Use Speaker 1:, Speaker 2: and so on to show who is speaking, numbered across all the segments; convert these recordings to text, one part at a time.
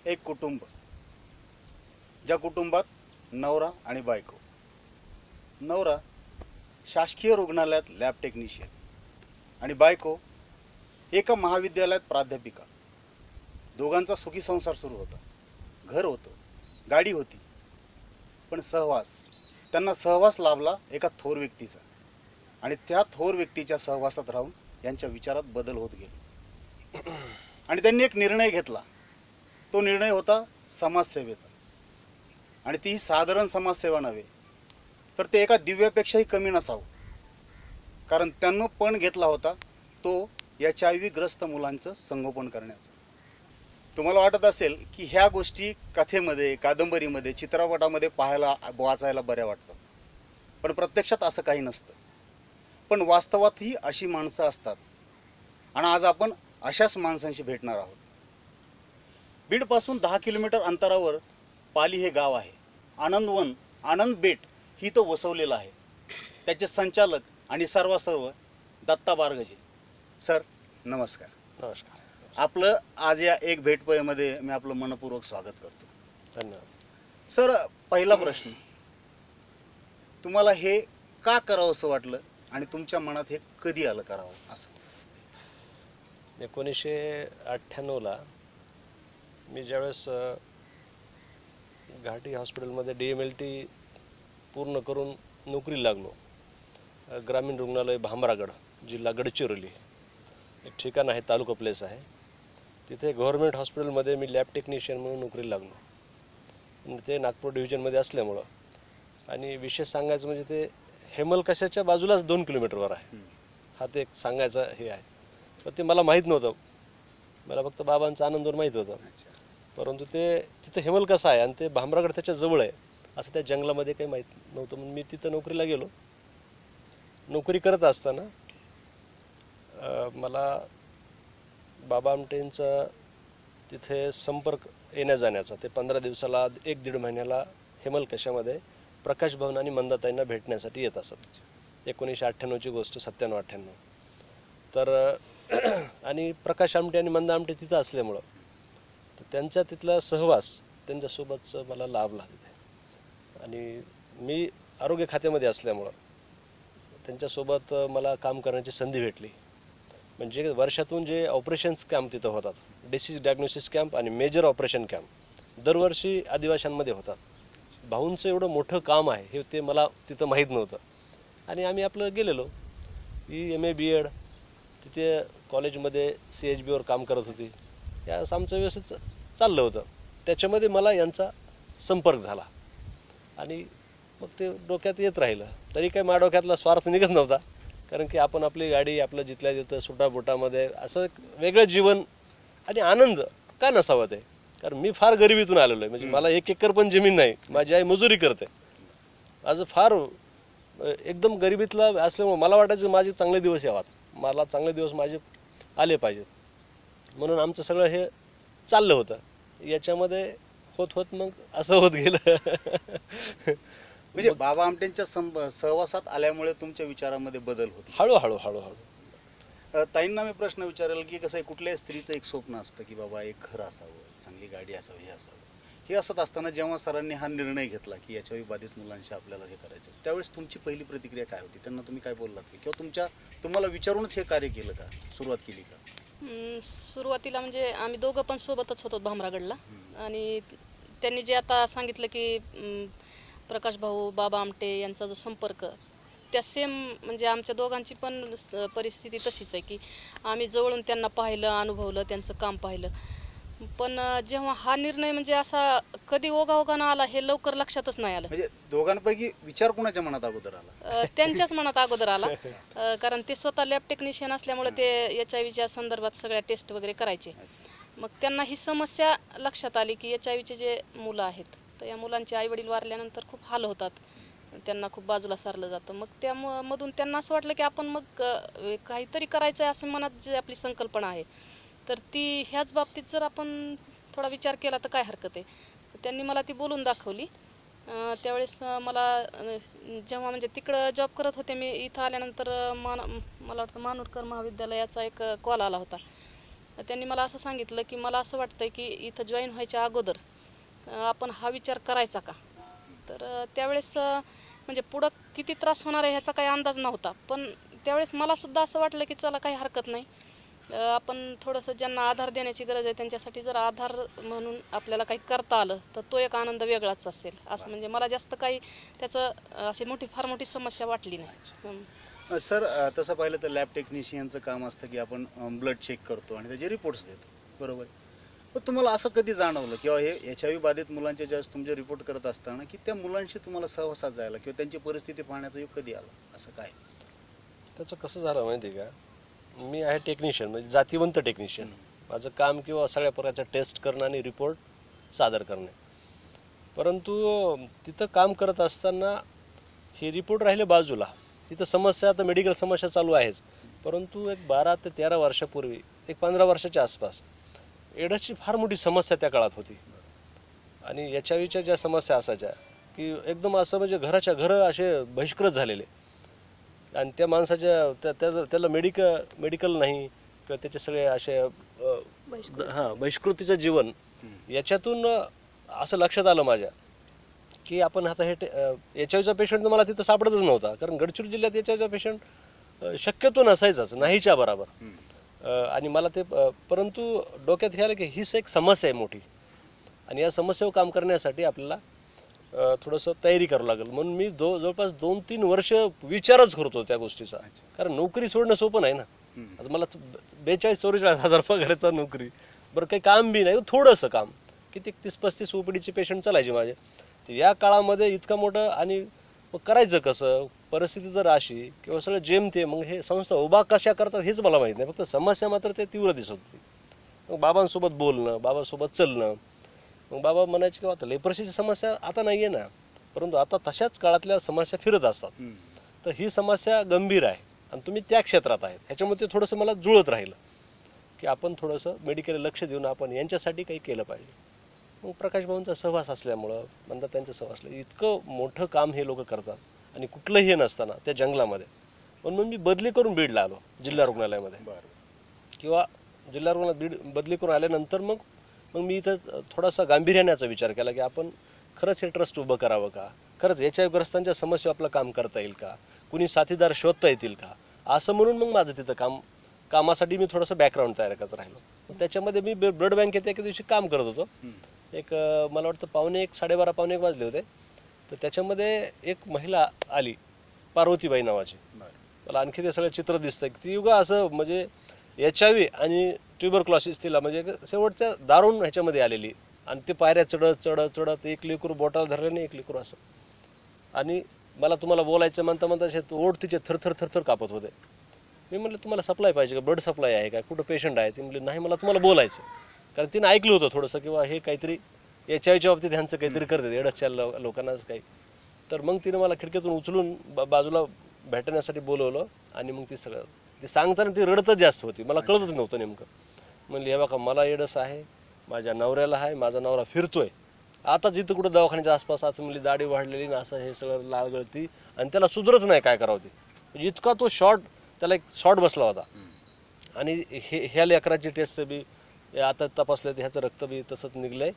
Speaker 1: एक कुटुंब, ज्या कुटुंबात नवरा आणि बायको. नवरा शासकीय रुग्णालयात लॅब टेक्निशियन आणि बायको एका महाविद्यालयात प्राध्यापिका. दोघांचा सुखी संसार सुरू होता. घर होतं, गाडी होती, पण त्यांना सहवास लाभला एका थोर व्यक्तीचा. आणि त्या थोर व्यक्तीच्या सहवासात राहून यांच्या विचारात बदल होत गेले आणि त्यांनी एक निर्णय घेतला. तो निर्णय होता समाजसेवेचा. आणि ती साधारण समाजसेवा नव्हे, तर ते एका दिव्यापेक्षाही कमी नसावं. कारण त्यांनी पण घेतला होता तो HIV ग्रस्त मुलांचं संगोपन करण्याचा. तुम्हाला वाटत असेल की ह्या गोष्टी कथेमध्ये, कादंबरीमध्ये, चित्रपटामध्ये पाहायला, वाचायला बऱ्या वाटतात, पण प्रत्यक्षात असं काही नसतं. पण वास्तवातही अशी माणसं असतात आणि आज आपण अशाच माणसांशी भेटणार आहोत. बीडपासून 10 किलोमीटर अंतरावर पाली हे गाव आहे. आनंदवन, आनंद बेट ही तो वसवलेला आहे. त्याचे संचालक आणि सर्व दत्ता बारगजे. सर नमस्कार.
Speaker 2: नमस्कार.
Speaker 1: आपलं आज या एक भेटमध्ये मी आपलं मनपूर्वक स्वागत करतो.
Speaker 2: धन्यवाद.
Speaker 1: सर, पहिला प्रश्न, तुम्हाला हे का करावं असं वाटलं आणि तुमच्या मनात हे कधी आलं करावं असं?
Speaker 2: 1998ला मी ज्यावेळेस घाटी हॉस्पिटलमध्ये DMLT पूर्ण करून नोकरीला लागलो. ग्रामीण रुग्णालय भामरागड, जिल्हा गडचिरोली एक ठिकाण आहे, तालुका प्लेस आहे. तिथे गव्हर्नमेंट हॉस्पिटलमध्ये मी लॅब टेक्निशियन म्हणून नोकरीला लागलो. ते नागपूर डिव्हिजनमध्ये असल्यामुळं, आणि विशेष सांगायचं म्हणजे ते हेमलकशाच्या बाजूलाच 2 किलोमीटरवर आहे. हा ते एक सांगायचा हे आहे. पण ते मला माहीत नव्हतं. मला फक्त बाबांचं आनंदवर माहीत होतं. परंतु ते तिथं हेमलकसा आहे आणि ते भामरागड त्याच्या जवळ आहे असं त्या जंगलामध्ये काही माहीत नव्हतं. म्हणून मी तिथं नोकरीला गेलो. नोकरी करत असताना मला बाबा आमटेंचा तिथे संपर्क येण्या जाण्याचा, ते 15 दिवसाला 1-1.5 महिन्याला हेमलकशामध्ये प्रकाश भवन आणि मंदाताईंना भेटण्यासाठी येत असत. 1998ची गोष्ट, 97-98. तर आणि प्रकाश आमटे आणि मंदा आमटे तिथं असल्यामुळं तर त्यांचा तिथला सहवास त्यांच्यासोबतचं मला लाभला तिथे. आणि मी आरोग्य खात्यामध्ये असल्यामुळं त्यांच्यासोबत मला काम करण्याची संधी भेटली. म्हणजे वर्षातून जे ऑपरेशन्स कॅम्प तिथं होतात, डिसीज डायग्नोसिस कॅम्प आणि मेजर ऑपरेशन कॅम्प दरवर्षी आदिवाशांमध्ये होतात. भाऊंचं एवढं मोठं काम आहे हे ते मला तिथं माहीत नव्हतं. आणि आम्ही आपलं गेलेलो. MA BEd तिथे कॉलेजमध्ये CHBवर काम करत होती. या आमचं व्यवस्थित चाललं होतं. त्याच्यामध्ये मला यांचा संपर्क झाला आणि मग ते डोक्यात येत राहिलं. तरी काय माझ्या डोक्यातला स्वार्थ निघत नव्हता, कारण की आपण आपली गाडी आपलं जिथल्या तिथं सुटाबुटामध्ये असं एक वेगळं जीवन आणि आनंद का नसावं ते. कारण मी फार गरिबीतून आलेलो आहे. म्हणजे मला 1 एकर पण जमीन नाही. माझी आई मजुरी करते. आज फार एकदम गरिबीतला असल्यामुळे मला वाटायचं माझे चांगले दिवस यावात, मला चांगले दिवस माझे आले पाहिजेत. म्हणून आमचं सगळं हे चाललं होतं. याच्यामध्ये होत मग असं होत गेलं.
Speaker 1: म्हणजे बाबा आमटेंच्या सहवासात आल्यामुळे तुमच्या विचारामध्ये बदल होतो.
Speaker 2: हळूहळू.
Speaker 1: ताईंना मी प्रश्न विचारेल की कसं आहे, कुठल्याही स्त्रीचं एक स्वप्न असतं की बाबा एक घर असावं, चांगली गाडी असावी, हे असावं. हे असत असताना जेव्हा सरांनी हा निर्णय घेतला की HIV बाधित मुलांशी आपल्याला हे करायचं, त्यावेळेस तुमची पहिली प्रतिक्रिया काय होती? त्यांना तुम्ही काय बोललात की, किंवा तुम्हाला विचारूनच हे कार्य केलं का, सुरुवात केली का?
Speaker 3: सुरुवातीला म्हणजे आम्ही दोघं पण सोबतच होतो भामरागडला. आणि त्यांनी जे आता सांगितलं की प्रकाश भाऊ, बाबा आमटे यांचा जो संपर्क, त्या सेम म्हणजे आमच्या दोघांची पण परिस्थिती तशीच आहे की आम्ही जवळून त्यांना पाहिलं, अनुभवलं, त्यांचं काम पाहिलं. पण जेव्हा हा निर्णय म्हणजे असा कधी ओघाओघानं आला हे लवकर लक्षातच नाही आलं.
Speaker 1: म्हणजे दोघांपैकी विचार कोणाच्या मनात अगोदर आला?
Speaker 3: त्यांच्याच मनात अगोदर आला. कारण ते स्वतः लॅब टेक्निशियन असल्यामुळे ते HIV संदर्भात सगळ्या टेस्ट वगैरे करायचे. मग त्यांना ही समस्या लक्षात आली की HIV जे मुलं आहेत, तर या मुलांचे आईवडील वारल्यानंतर खूप हाल होतात, त्यांना खूप बाजूला सारलं जातं. मग त्यामधून त्यांना असं वाटलं की आपण मग काहीतरी करायचं आहे, असं मनात जी आपली संकल्पना आहे, तर ती ह्याच बाबतीत जर आपण थोडा विचार केला तर काय हरकत आहे. त्यांनी मला ती बोलून दाखवली. त्यावेळेस मला जेव्हा म्हणजे तिकडं जॉब करत होते मी, इथं आल्यानंतर मला वाटतं मानोडकर महाविद्यालयाचा एक कॉल आला होता त्यांनी मला असं सांगितलं की मला असं वाटतंय की इथं जॉईन व्हायच्या अगोदर आपण हा विचार करायचा का. तर त्यावेळेस म्हणजे पुढं किती त्रास होणार आहे ह्याचा काही अंदाज नव्हता, पण त्यावेळेस मला सुद्धा असं वाटलं की चला काही हरकत नाही, आपण थोडंसं ज्यांना आधार देण्याची गरज आहे त्यांच्यासाठी जर आधार म्हणून आपल्याला काही करता आलं तर तो एक आनंद वेगळाच असेल असं. म्हणजे मला जास्त काही त्याचं अशी फार मोठी समस्या वाटली नाही.
Speaker 1: सर तसं पाहिलं तर लॅब टेक्निशियनचं काम असतं की आपण ब्लड चेक करतो आणि त्याचे रिपोर्ट्स देतो, बरोबर. पण तुम्हाला असं कधी जाणवलं किंवा हे HIV बाधित मुलांचे ज्यावेळेस तुमचे रिपोर्ट करत असताना की त्या मुलांशी तुम्हाला सहवासात जायला किंवा त्यांची परिस्थिती पाहण्याचा योग कधी आला, असं काय?
Speaker 2: त्याचं कसं झालं माहिती आहे का, मी आहे टेक्निशियन, म्हणजे जातीवंत टेक्निशियन. माझं काम किंवा सगळ्या प्रकारच्या टेस्ट करणं आणि रिपोर्ट सादर करणे. परंतु तिथं काम करत असताना हे रिपोर्ट राहिले बाजूला. तिथं समस्या, आता मेडिकल समस्या चालू आहेच, परंतु एक 12 ते 13 वर्षापूर्वी, एक 15 वर्षाच्या आसपास एड्सची फार मोठी समस्या त्या काळात होती. आणि HIVच्या ज्या समस्या असायच्या की एकदम असं म्हणजे घराच्या घरं असे बहिष्कृत झालेले, आणि त्या माणसाच्या त्याला मेडिकल नाही किंवा त्याचे सगळे असे बहिष्कृतीचं जीवन. याच्यातून असं लक्षात आलं माझ्या की आपण आता हे HIVचा पेशंट मला तिथं सापडतच नव्हता, कारण गडचिरोली जिल्ह्यात HIVचा पेशंट शक्यतो नसायचाच, नाहीच्या बरोबर. आणि मला ते परंतु डोक्यात हे आलं की हीच एक समस्या आहे मोठी, आणि या समस्येवर काम करण्यासाठी आपल्याला थोडंसं तयारी करावं लागेल. म्हणून मी जवळपास 2-3 वर्ष विचारच करतो त्या गोष्टीचा, कारण नोकरी सोडणं सोपं नाही ना. आता मला 42-44 हजार पगाराचा नोकरी, बरं काही काम बी नाही, थोडंसं काम, किती 30-35 OPDचे पेशंट चालायचे माझे. तर या काळामध्ये इतकं मोठं, आणि मग करायचं कसं, परिस्थिती जर अशी किंवा सगळं जेमते, मग हे संस्था उभा कशा करतात हेच मला माहीत नाही, फक्त समस्या मात्र ते तीव्र दिसत होती. मग बाबांसोबत बोलणं, बाबासोबत चालणं, मग बाबा म्हणायचे की आता लेप्रसीची समस्या आता नाही आहे ना, परंतु आता तशाच काळातल्या समस्या फिरत असतात. तर ही समस्या गंभीर आहे आणि तुम्ही त्या क्षेत्रात आहेत, ह्याच्यामुळे ते थोडंसं मला जुळत राहिलं की आपण थोडंसं मेडिकल लक्ष देऊन आपण यांच्यासाठी काही केलं पाहिजे. मग प्रकाश भाऊंचा सहवास असल्यामुळं, म्हणतात त्यांचं सहवास, इतकं मोठं काम हे लोक करतात आणि कुठलंही हे नसताना त्या जंगलामध्ये. म्हणून मी बदली करून बीडला आलो जिल्हा रुग्णालयामध्ये, किंवा जिल्हा रुग्णालयात बीड बदली करून आल्यानंतर मग मी इथं थोडासा गांभीर्याचा विचार केला की आपण खरंच हे ट्रस्ट उभं करावं का, खरंच HIV ग्रस्तांच्या समस्या आपलं काम करता येईल का, कुणी साथीदार शोधता येतील का, असं म्हणून मग माझं तिथं कामासाठी मी थोडंसं बॅकग्राऊंड तयार करत राहिलो. त्याच्यामध्ये मी ब्लड बँकेत एका दिवशी काम करत होतो. एक मला वाटतं 12:30-12:30 वाजले होते. तर त्याच्यामध्ये एक महिला आली, पार्वतीबाई नावाची. मला आणखी ते सगळं चित्र दिसतं की ती युगा असं म्हणजे HIV आणि ट्युबरक्लॉसिस तिला म्हणजे शेवटच्या दारुण ह्याच्यामध्ये आलेली, आणि ते पायऱ्या चढत एक लेकरू बोटाला धरल्याने एक लेकरू असं. आणि मला तुम्हाला बोलायचं म्हणता ओढ तिचे थरथर कापत होते. मी म्हटलं तुम्हाला सप्लाय पाहिजे का, ब्लड सप्लाय आहे का, कुठं पेशंट आहे? ती म्हणली नाही, मला तुम्हाला बोलायचं. कारण तिने ऐकलं होतं थोडंसं किंवा हे काहीतरी HIVच्या बाबतीत ह्यांचं काहीतरी करतात एडसच्या लोकांनाच काही. तर मग तिने मला खिडकीतून उचलून बाजूला भेटण्यासाठी बोलवलं, आणि मग ती सगळं ते सांगताना ती रडतच जास्त होती, मला कळतच नव्हतं नेमकं. म्हणली हे बघा मला एडस आहे, माझ्या नवऱ्याला आहे, माझा नवरा फिरतोय आता जिथं कुठं दवाखान्याच्या आसपास, आता म्हणली दाढी वाढलेली ना, असं हे सगळं लाल गळती, आणि त्याला सुधरच नाही काय करावं ते. म्हणजे इतका तो त्याला एक शॉर्ट बसला होता. आणि ह्या लेकराची टेस्ट बी आता तपासलं तर ह्याचं रक्त बी तसंच निघलंय,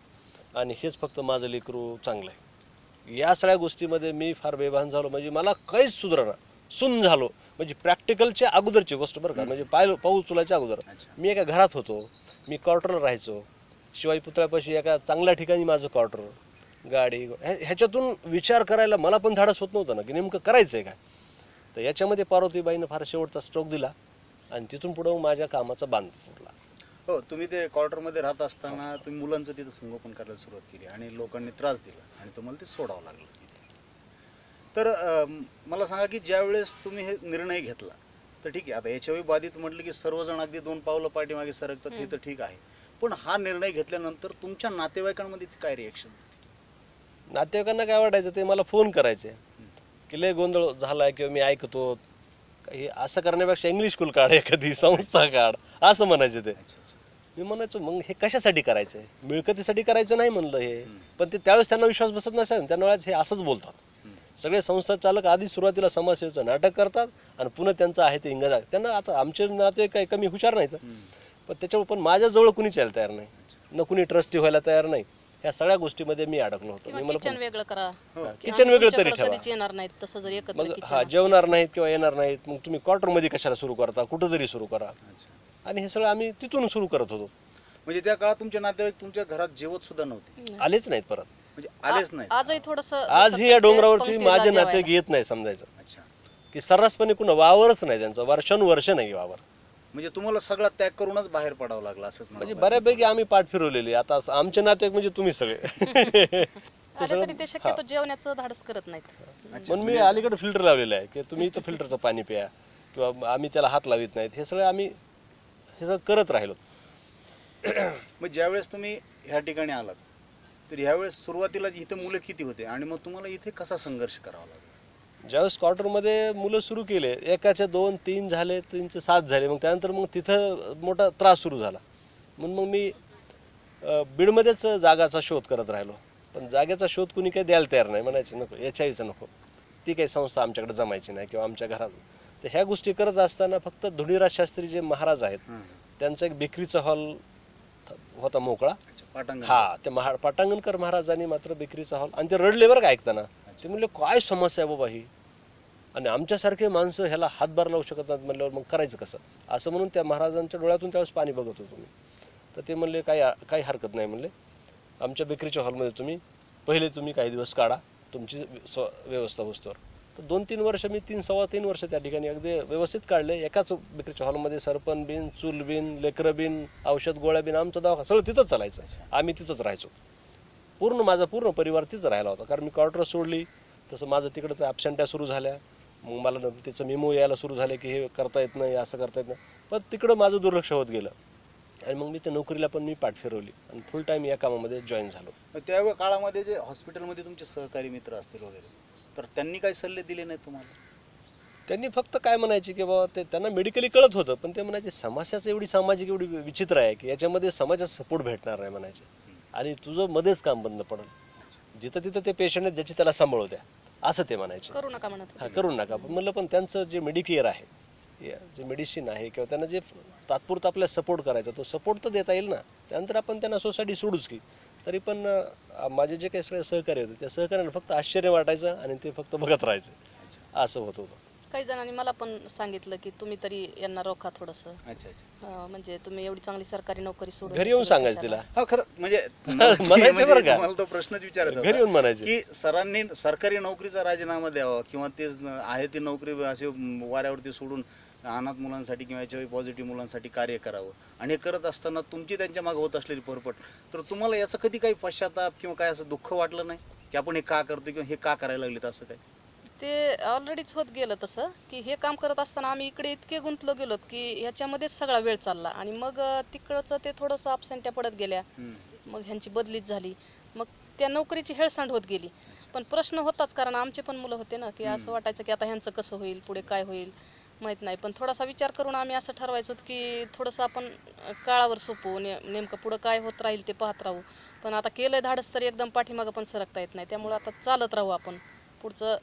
Speaker 2: आणि हेच फक्त माझं लेकरू चांगलं आहे. या सगळ्या गोष्टीमध्ये मी फार बेभान झालो, म्हणजे मला काहीच सुधारणा, सुन्न झालो. म्हणजे प्रॅक्टिकलच्या अगोदरची गोष्ट बरं का, म्हणजे पाऊस चुलाच्या अगोदर मी एका घरात होतो, मी क्वार्टरला राहायचो शिवाजी पुतळ्यापाशी, एका चांगल्या ठिकाणी माझं क्वार्टर, गाडी, ह्याच्यातून विचार करायला मला पण धाडस होत नव्हतं ना की नेमकं करायचं आहे काय. तर याच्यामध्ये पार्वतीबाईनं फार शेवटचा स्ट्रोक दिला, आणि तिथून पुढं माझ्या कामाचा बांध फुटला.
Speaker 1: हो, तुम्ही ते क्वार्टरमध्ये राहत असताना तुम्ही मुलांचं तिथं संगोपन करायला सुरुवात केली आणि लोकांनी त्रास दिला आणि तुम्हाला ते सोडावं लागलं तिथे. तर मला सांगा की ज्यावेळेस तुम्ही हे निर्णय घेतला, तर ठीक आहे, आता HIV बाधित म्हटलं की सर्वजण अगदी 2 पावलं पाठीमागे सरकतात, हे तर ठीक आहे. पण हा निर्णय घेतल्यानंतर तुमच्या नातेवाईकांमध्ये ती काय रिएक्शन होती?
Speaker 2: नातेवाईकांना काय वाटायचं, ते मला फोन करायचे की लय गोंधळ झालाय किंवा मी ऐकतो, हे असं करण्यापेक्षा इंग्लिश स्कूल काढ, एखादी संस्था काढ, असं म्हणायचे ते. मी म्हणायचो मग हे कशासाठी करायचं आहे, मिळकतीसाठी करायचं नाही म्हणलं हे. पण ते त्यावेळेस त्यांना विश्वास बसत नसेल, त्यांना वेळेस हे असंच बोलतात. सगळे संस्था चालक आधी सुरुवातीला समाजसेवेचं नाटक करतात आणि पुन्हा त्यांचं आहे ते इंग्रज. त्यांना आता आमचे नाते काही कमी हुशार नाहीत, पण त्याच्यावर पण माझ्याजवळ कुणीच यायला तयार नाही, न कुणी ट्रस्टी व्हायला तयार नाही. ह्या सगळ्या गोष्टीमध्ये मी अडकलो होतो.
Speaker 3: किंवा
Speaker 2: मी मला
Speaker 3: किचन वेगळं करा,
Speaker 2: किचन वेगळं तरी ठेवा.
Speaker 3: कधीच येणार नाहीत तसं जर एकत्र
Speaker 2: मग
Speaker 3: किचन
Speaker 2: हा जेवणार नाहीत किंवा येणार नाहीत, मग तुम्ही क्वार्टरमध्ये कशाला सुरू करता, कुठं जरी सुरू करा. आणि हे सगळं आम्ही तिथून सुरू करत होतो.
Speaker 1: म्हणजे त्या काळात तुमचे नातेवाईक तुमच्या घरात जेवत सुद्धा नव्हते,
Speaker 2: आलेच नाहीत परत.
Speaker 1: म्हणजे आलेच नाही.
Speaker 3: आजही थोडस
Speaker 2: आजही या डोंगरावरती माझे नातेवाईक येत नाही समजायचं,
Speaker 1: अच्छा,
Speaker 2: की सर्रासपणे कुणा वावरच नाही त्यांचं, वर्षानुवर्ष नाही वावर.
Speaker 1: म्हणजे तुम्हाला सगळा त्याग करूनच बाहेर पडावं लागलं असंच
Speaker 2: म्हणजे
Speaker 1: म्हणावं
Speaker 2: बऱ्यापैकी आम्ही पाठ फिरवलेली. आता आमचे नातेवाईक म्हणजे तुम्ही सगळे.
Speaker 3: आले तरी ते शक्यतो जेवण्याचं धाडस करत नाहीत.
Speaker 1: अच्छा,
Speaker 2: म्हणून मी
Speaker 1: म्हणजे
Speaker 2: अलीकडे फिल्टर लावलेलं आहे की तुम्ही इथं फिल्टरचं पाणी प्या, किंवा आम्ही त्याला हात लावित नाहीत. हे सगळं आम्ही हे सगळं करत राहिलो.
Speaker 1: मग ज्यावेळेस तुम्ही ह्या ठिकाणी आलात तर ह्यावेळेस सुरुवातीला इथं मुलं किती होते आणि मग तुम्हाला इथे कसा संघर्ष करावा लागला?
Speaker 2: ज्यावेळेस क्वार्टरमध्ये मुलं सुरू केले, एकाचे 2 3 झाले, 3चे 7 झाले, मग त्यानंतर मग तिथं मोठा त्रास सुरू झाला. म्हणून मग मी बीडमध्येच जागाचा शोध करत राहिलो. पण जागेचा शोध कुणी काही द्यायला तयार नाही, म्हणायचे नको, HIVचं नको, ती काही संस्था आमच्याकडे जमायची नाही किंवा आमच्या घरात. तर ह्या गोष्टी करत असताना फक्त धुळीराज शास्त्री जे महाराज आहेत त्यांचा एक बेकरीचा हॉल होता मोकळा.
Speaker 1: अच्छा, पाटांगण.
Speaker 2: हा, ते पाटांगणकर महाराजांनी मात्र बेकरीचा हॉल, आणि ते रडले बरं का ऐकताना. ते म्हणले काय समस्या आहे बाबा ही, आणि आमच्यासारखे माणसं ह्याला हातभार लावू शकत नाहीत म्हणल्यावर मग करायचं कसं, असं म्हणून त्या महाराजांच्या डोळ्यातून त्यावेळेस पाणी बघत होतो मी. तर ते म्हणले काही हरकत नाही, म्हणले आमच्या बेकरीच्या हॉलमध्ये पहिले तुम्ही काही दिवस काढा तुमची व्यवस्था होस्तोवर. तर 2-3 वर्ष मी 3-3.25 वर्ष त्या ठिकाणी अगदी व्यवस्थित काढले. एकाच बेकरीच्या हॉलमध्ये सरपण बिन, चूल बिन, लेकरं बिन, औषध गोळ्या बिन, आमचं दवाखाना सगळं तिथंच चालायचं. आम्ही तिथंच राहायचो. माझा पूर्ण परिवार तिथं राहिला होता. कारण मी क्वार्टर सोडली तसं माझं तिकडचं ॲबसेंट्या सुरू झाल्या. मग मला त्याचं मेमो यायला सुरू झाले की हे करता येत नाही, असं करता येत नाही. पण तिकडं माझं दुर्लक्ष होत गेलं, आणि मग मी त्या नोकरीला पण मी पाठ फिरवली आणि फुल टाईम या कामामध्ये जॉईन झालो.
Speaker 1: त्यावेळी काळामध्ये जे हॉस्पिटलमध्ये तुमचे सहकारी मित्र असतील वगैरे, तर त्यांनी काही सल्ले दिले नाही तुम्हाला?
Speaker 2: त्यांनी फक्त काय म्हणायचे की बाबा, ते त्यांना मेडिकली कळत होतं, पण ते म्हणायचे समस्याच एवढी सामाजिक एवढी विचित्र आहे की याच्यामध्ये समाजाचा सपोर्ट भेटणार नाही म्हणायचे, आणि तुझं मध्येच काम बंद पडेल. जिथं तिथं ते पेशंट आहेत, ज्याची त्याला सांभाळू द्या, असं ते म्हणायचे.
Speaker 3: करू नका म्हणत.
Speaker 2: हा, करू नका. पण म्हणलं पण त्यांचं जे मेडिकेअर आहे, जे मेडिसिन आहे, किंवा त्यांना जे तात्पुरतं आपल्याला सपोर्ट करायचा, तो सपोर्ट तर देता येईल ना. त्यानंतर आपण त्यांना सोसायटी सोडूच की. तरी पण माझे जे काही सगळे सहकारी होते त्या सहकार्याला फक्त आश्चर्य वाटायचं आणि ते फक्त बघत राहायचं, असं होत होतं.
Speaker 3: काही जणांनी मला पण सांगितलं की तुम्ही तरी यांना रोखा थोडंसं.
Speaker 1: अच्छा अच्छा.
Speaker 3: म्हणजे तुम्ही एवढी चांगली सरकारी नोकरी सोडून
Speaker 2: घरी येऊन सांगायचं तिला.
Speaker 1: हा, खरं म्हणजे
Speaker 2: म्हणायचं बरं का,
Speaker 1: मला तो प्रश्नच विचारत
Speaker 2: घरी येऊन म्हणायचे
Speaker 1: की सरांनी सरकारी नोकरीचा राजीनामा द्यावा, किंवा ते आहे ती नोकरी असे वाऱ्यावरती सोडून अनाथ मुलांसाठी किंवा HIV पॉझिटिव्ह मुलांसाठी कार्य करावं, आणि हे करत असताना तुमची त्यांच्या मागे होत असलेली परपट, तर तुम्हाला याचं कधी काही पश्चाताप किंवा काय असं दुःख वाटलं नाही की आपण हे का करतो किंवा हे का करायला लागले असं काही?
Speaker 3: ते ऑलरेडीच होत गेलं तसं की हे काम करत असताना आम्ही इकडे इतके गुंतलो गेलो की ह्याच्यामध्येच सगळा वेळ चालला, आणि मग तिकडचं ते थोडंसं अपसेंट्या पडत गेल्या. मग ह्यांची बदलीच झाली, मग त्या नोकरीची हेळसांड होत गेली. पण प्रश्न होताच, कारण आमचे पण मुलं होते ना, की असं वाटायचं की आता ह्यांचं कसं होईल, पुढे काय होईल माहीत नाही. पण थोडासा विचार करून आम्ही असं ठरवायचो की थोडंसं आपण काळावर सोपवू, नेमकं पुढं काय होत राहील ते पाहत राहू. पण आता केलंय धाडस तर एकदम पाठीमागं पण सरकता येत नाही, त्यामुळे आता चालत राहू आपण, पुढचं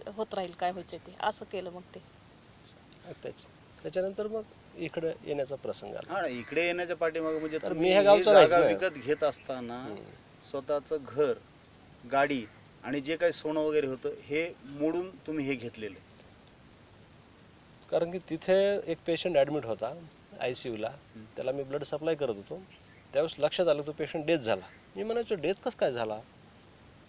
Speaker 3: होत राहील काय व्हायचं ते, असं केलं. मग ते
Speaker 2: त्याच्यानंतर मग इकडे येण्याचा प्रसंग आला.
Speaker 1: हा, इकडे येण्याच्या पाठीमागे म्हणजे
Speaker 2: तर मी
Speaker 1: तुम्ही
Speaker 2: ह्या
Speaker 1: ही
Speaker 2: गावचा
Speaker 1: जागा
Speaker 2: नाहीच
Speaker 1: विकत घेत असताना स्वतःचं घर, गाडी आणि जे काही सोनं वगैरे होतं हे मोडून तुम्ही हे घेतलेले.
Speaker 2: कारण की तिथे एक पेशंट ॲडमिट होता ICUला, त्याला मी ब्लड सप्लाय करत होतो. त्यावेळेस लक्षात आलं तो पेशंट डेथ झाला. मी म्हणायचो डेथ कसं काय झाला,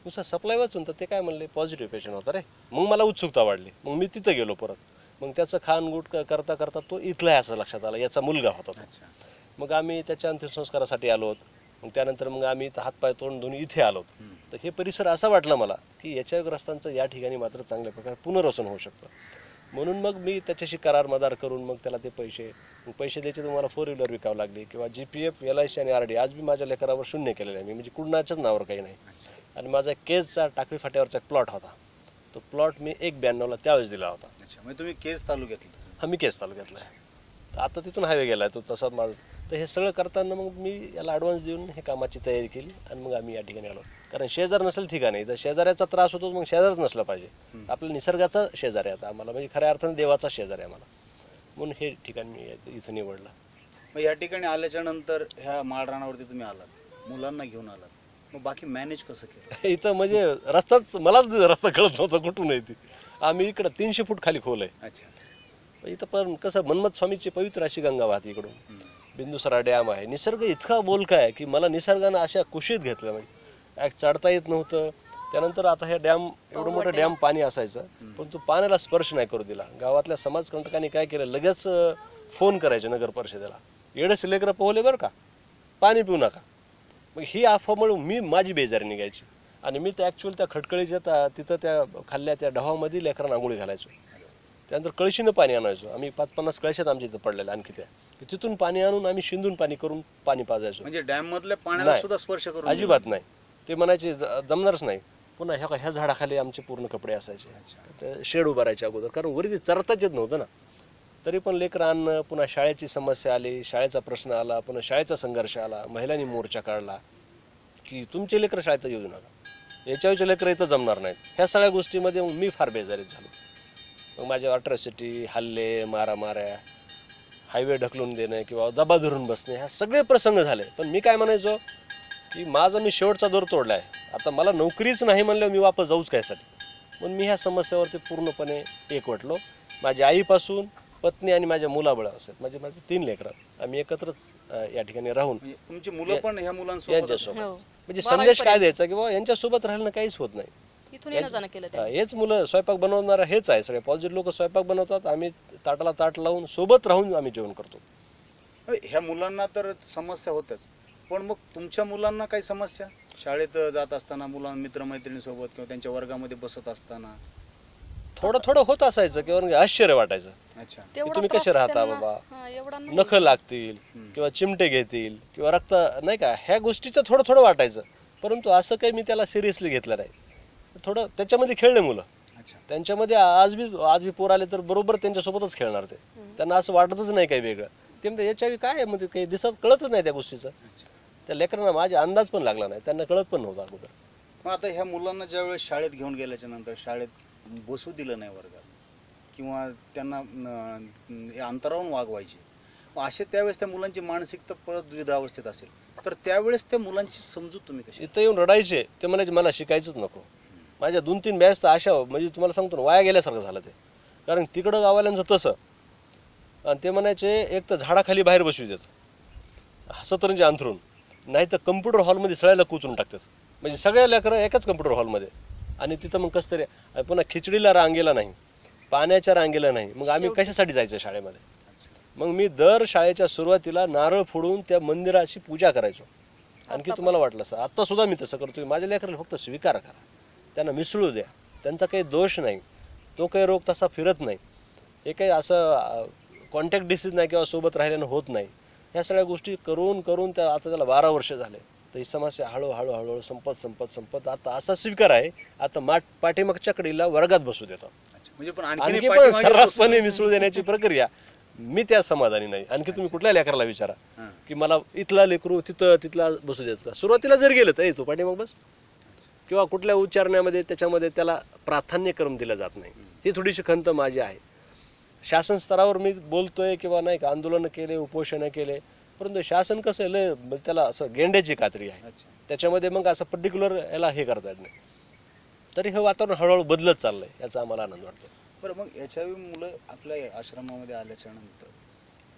Speaker 2: नुसतं सप्लाय वाचून. तर ते काय म्हणले पॉझिटिव्ह पेशंट होता रे. मग मला उत्सुकता वाढली, मग मी तिथं गेलो परत. मग त्याचं खानगूट करता करता तो इथला आहे असं लक्षात आलं, याचा मुलगा होता तो. मग आम्ही त्याच्या अंत्यसंस्कारासाठी आलो. मग त्यानंतर मग आम्ही हातपाय तोंड धुवून इथे आलो. तर हे परिसर असा वाटला मला की याच्याग्रस्तांचं या ठिकाणी मात्र चांगल्या प्रकारे पुनर्वसन होऊ शकतं. म्हणून मग मी त्याच्याशी करार मदार करून मग त्याला ते पैसे द्यायचे, तुम्हाला 4 व्हीलर विकावं लागली, किंवा GPF, LIC आणि RD आज मी माझ्या लेकरावर शून्य केलेलं आहे मी, म्हणजे कुणाच्याच नावावर काही नाही. आणि माझा केजचा टाकळी फाट्यावरचा एक प्लॉट होता, तो प्लॉट मी 192ला त्यावेळेस दिला होता.
Speaker 1: अच्छा, म्हणजे तुम्ही केस तालुक्यातला?
Speaker 2: हा, मी केज तालुक्यातला आहे. आता तिथून हायवे गेला आहे तो तसा माझा. तर हे सगळं करताना मग मी याला ॲडव्हान्स देऊन हे कामाची तयारी केली, आणि मग आम्ही या ठिकाणी आलो. कारण शेजार नसेल ठिकाणी, तर शेजाऱ्याचा त्रास होतो, मग शेजारच नसला पाहिजे. आपल्या निसर्गाचा शेजारी आता आम्हाला, म्हणजे खऱ्या अर्थाने देवाचा शेजारी आम्हाला, म्हणून हे ठिकाण मी इथं निवडलं.
Speaker 1: मग या ठिकाणी आल्याच्या नंतर ह्या माळरानावरती तुम्ही आलात, मुलांना घेऊन आलात, मग बाकी मॅनेज कसं केलं?
Speaker 2: इथं म्हणजे रस्ताच मलाच रस्ता कळत नव्हता कुठून आहे ती. आम्ही इकडं 300 फूट खाली खोल आहे.
Speaker 1: अच्छा.
Speaker 2: इथं पण कसं मन्मथ स्वामीची पवित्र अशी गंगा वाहते इकडून.
Speaker 1: हम्म.
Speaker 2: बिंदुसरा डॅम आहे. निसर्ग इतका बोलका आहे की मला निसर्गानं अशा कुशीत घेतलं. म्हणजे चढता येत नव्हतं. त्यानंतर आता हे डॅम एवढं मोठं डॅम पाणी असायचं, पण तो पाण्याला स्पर्श नाही करू दिला. गावातल्या समाजकंटकांनी काय केलं, लगेच फोन करायचे नगर परिषदेला, येडस लेकरं पोहले बरं का, पाणी पिऊ नका. मग ही अफवामुळे माझी बेजारी निघायची. आणि मी त्या ॲक्च्युअली त्या खटकळीच्या तिथं त्या खाल्ल्या त्या डहामध्ये लेकरांना आंघोळी घालायचो. त्यानंतर कळशीनं पाणी आणायचो आम्ही. 5-50 कळशात आमच्या इथं पडलेल्या आणखी त्या, तिथून पाणी आणून आम्ही शिंदून पाणी करून पाणी पाजायचो.
Speaker 1: म्हणजे डॅम मधल्या पाण्याला
Speaker 2: नाही.
Speaker 1: सुद्धा स्पर्श करून
Speaker 2: अजिबात नाही. ते म्हणायचे जमणारच नाही. पुन्हा ह्या झाडाखाली आमचे पूर्ण कपडे असायचे, शेड उभारायचे अगोदर, कारण वरी चरताच येत नव्हतं ना. तरी पण लेकरं आणणं, पुन्हा शाळेची समस्या आली, शाळेचा प्रश्न आला, पुन्हा शाळेचा संघर्ष आला, महिलांनी मोर्चा काढला की तुमचे लेकरं शाळेत येऊ नका, याच्यावरचे लेकरं इथं जमणार नाहीत. ह्या सगळ्या गोष्टीमध्ये मग मी फार बेजारीत झालो. मग माझ्या अट्रॉसिटी, हल्ले, मारामाऱ्या, हायवे ढकलून देणे किंवा दबा धरून बसणे, ह्या सगळे प्रसंग झाले. पण मी काय म्हणायचो की माझा मी शेवटचा दोर तोडला आहे, आता मला नोकरीच नाही म्हणल्यावर मी वापस जाऊच कायसाठी. म्हणून मी ह्या समस्येवरती पूर्णपणे एकवटलो. माझ्या आईपासून पत्नी आणि माझ्या मुलाबळ असेल, माझे 3 लेकरं, आम्ही एकत्रच या ठिकाणी राहून
Speaker 1: म्हणजे तुमची मुलं पण ह्या मुलांसोबत
Speaker 2: यांच्यासोबत
Speaker 3: हो.
Speaker 2: म्हणजे संदेश काय द्यायचा की बाबा यांच्यासोबत राहिलं काहीच होत नाही.
Speaker 3: इथून येणं जाणं केलं त्यांनी.
Speaker 2: हेच मुलं स्वयंपाक बनवणारा हेच आहे. सगळे पॉझिटिव्ह लोक स्वयंपाक बनवतात, आम्ही ताटाला ताट लावून सोबत राहून आम्ही जेवण करतो.
Speaker 1: ह्या मुलांना तर समस्या होत्याच, पण मग तुमच्या मुलांना काही समस्या शाळेत जात असताना, मित्रमैत्रिणीसोबत किंवा त्यांच्या वर्गामध्ये बसत असताना?
Speaker 2: थोडं थोडं होत असायचं किंवा आश्चर्य वाटायचं
Speaker 1: अच्छा.
Speaker 2: की
Speaker 3: तेवढा
Speaker 2: तुम्ही
Speaker 3: त्रास
Speaker 2: कसे राहता
Speaker 3: त्यांना-
Speaker 2: बाबा,
Speaker 3: हा, एवढा नाही.
Speaker 2: नख लागतील
Speaker 1: हम्म.
Speaker 2: किंवा चिमटे घेतील किंवा रक्त नाही का, ह्या गोष्टीचं थोडं थोडं वाटायचं. परंतु असं काही मी त्याला सिरियसली घेतलं नाही. थोडं त्याच्यामध्ये खेळले मुलं,
Speaker 1: अच्छा.
Speaker 2: त्यांच्यामध्ये आज पोर आले तर बरोबर त्यांच्यासोबतच खेळणार ते. त्यांना असं वाटतच नाही काही वेगळं. ते म्हणते याच्यावी काय आहे, म्हणजे काही दिसत कळतच नाही त्या गोष्टीचं.
Speaker 1: अच्छा.
Speaker 2: त्या लेकरांना माझा अंदाज पण लागला नाही, त्यांना कळत पण नव्हतं अगोदर.
Speaker 1: मग आता ह्या मुलांना ज्यावेळेस शाळेत घेऊन गेल्याच्या नंतर शाळेत बसू दिलं नाही वर्गात किंवा त्यांना अंतरावून वागवायचे, मग असे त्यावेळेस त्या मुलांची मानसिकता परत द्विधावस्थेत असेल, तर त्यावेळेस त्या मुलांची समजूत तुम्ही कशी?
Speaker 2: इथं येऊन रडायचे ते, म्हणायचे मला शिकायचंच नको. माझ्या 2-3 बॅच तर अशा म्हणजे तुम्हाला सांगतो ना, वाया गेल्यासारखं झालं ते. कारण तिकडं गावाल्यांचं तसं, आणि ते म्हणायचे एक तर झाडाखाली बाहेर बसू देत सतरंजी अंथरून, नाही तर कम्प्युटर हॉलमध्ये सगळ्याला कुचून टाकतात. म्हणजे सगळ्या लेकरं एकाच कम्प्युटर हॉलमध्ये, आणि तिथं मग कसं तरी पुन्हा खिचडीला रांगेला नाही, पाण्याच्या रांगेला नाही. मग आम्ही कशासाठी जायचं शाळेमध्ये? मग मी दर शाळेच्या सुरुवातीला नारळ फोडून त्या मंदिराची पूजा करायचो. आणखी तुम्हाला वाटलं असं आत्ता सुद्धा मी तसं करतो. माझ्या लेकराला फक्त स्वीकार करा, त्यांना मिसळू द्या, त्यांचा काही दोष नाही, तो काही रोग तसा फिरत नाही, हे काही असं कॉन्टॅक्ट डिसीज नाही किंवा सोबत राहिल्यानं होत नाही. ह्या सगळ्या गोष्टी करून करून आता त्याला 12 वर्ष झाले. तर ही समस्या हळूहळू संपत आता असा स्वीकार आहे, आता पाठीमागच्या कडीला वर्गात बसू देतात.
Speaker 1: म्हणजे पण
Speaker 2: आणखी
Speaker 1: आणखी
Speaker 2: पण सर्रासपणे मिसळू देण्याची प्रक्रिया मी त्या समाधानी नाही. आणखी तुम्ही कुठल्या लेकराला विचारा की मला इथला लेकरू तिथला बसू देत का. सुरुवातीला जर गेलं तर तो पाठीमाग बस, किंवा कुठल्या उच्चारण्यामध्ये त्याच्यामध्ये त्याला प्राधान्यक्रम दिला जात नाही. ही थोडीशी खंत माझी आहे. शासन स्तरावर मी बोलतोय किंवा नाही का, आंदोलनं केले, उपोषणं केले, परंतु शासन कसं आहे, लय त्याला असं गेंड्याची कात्री आहे, त्याच्यामध्ये मग असं पर्टिक्युलर याला हे करता येत नाही. तरी हे वातावरण हळूहळू बदलत चाललंय, याचा आम्हाला आनंद वाटतो.
Speaker 1: बरं, मग याच्यावी मुलं आपल्या आश्रमामध्ये आल्याच्या नंतर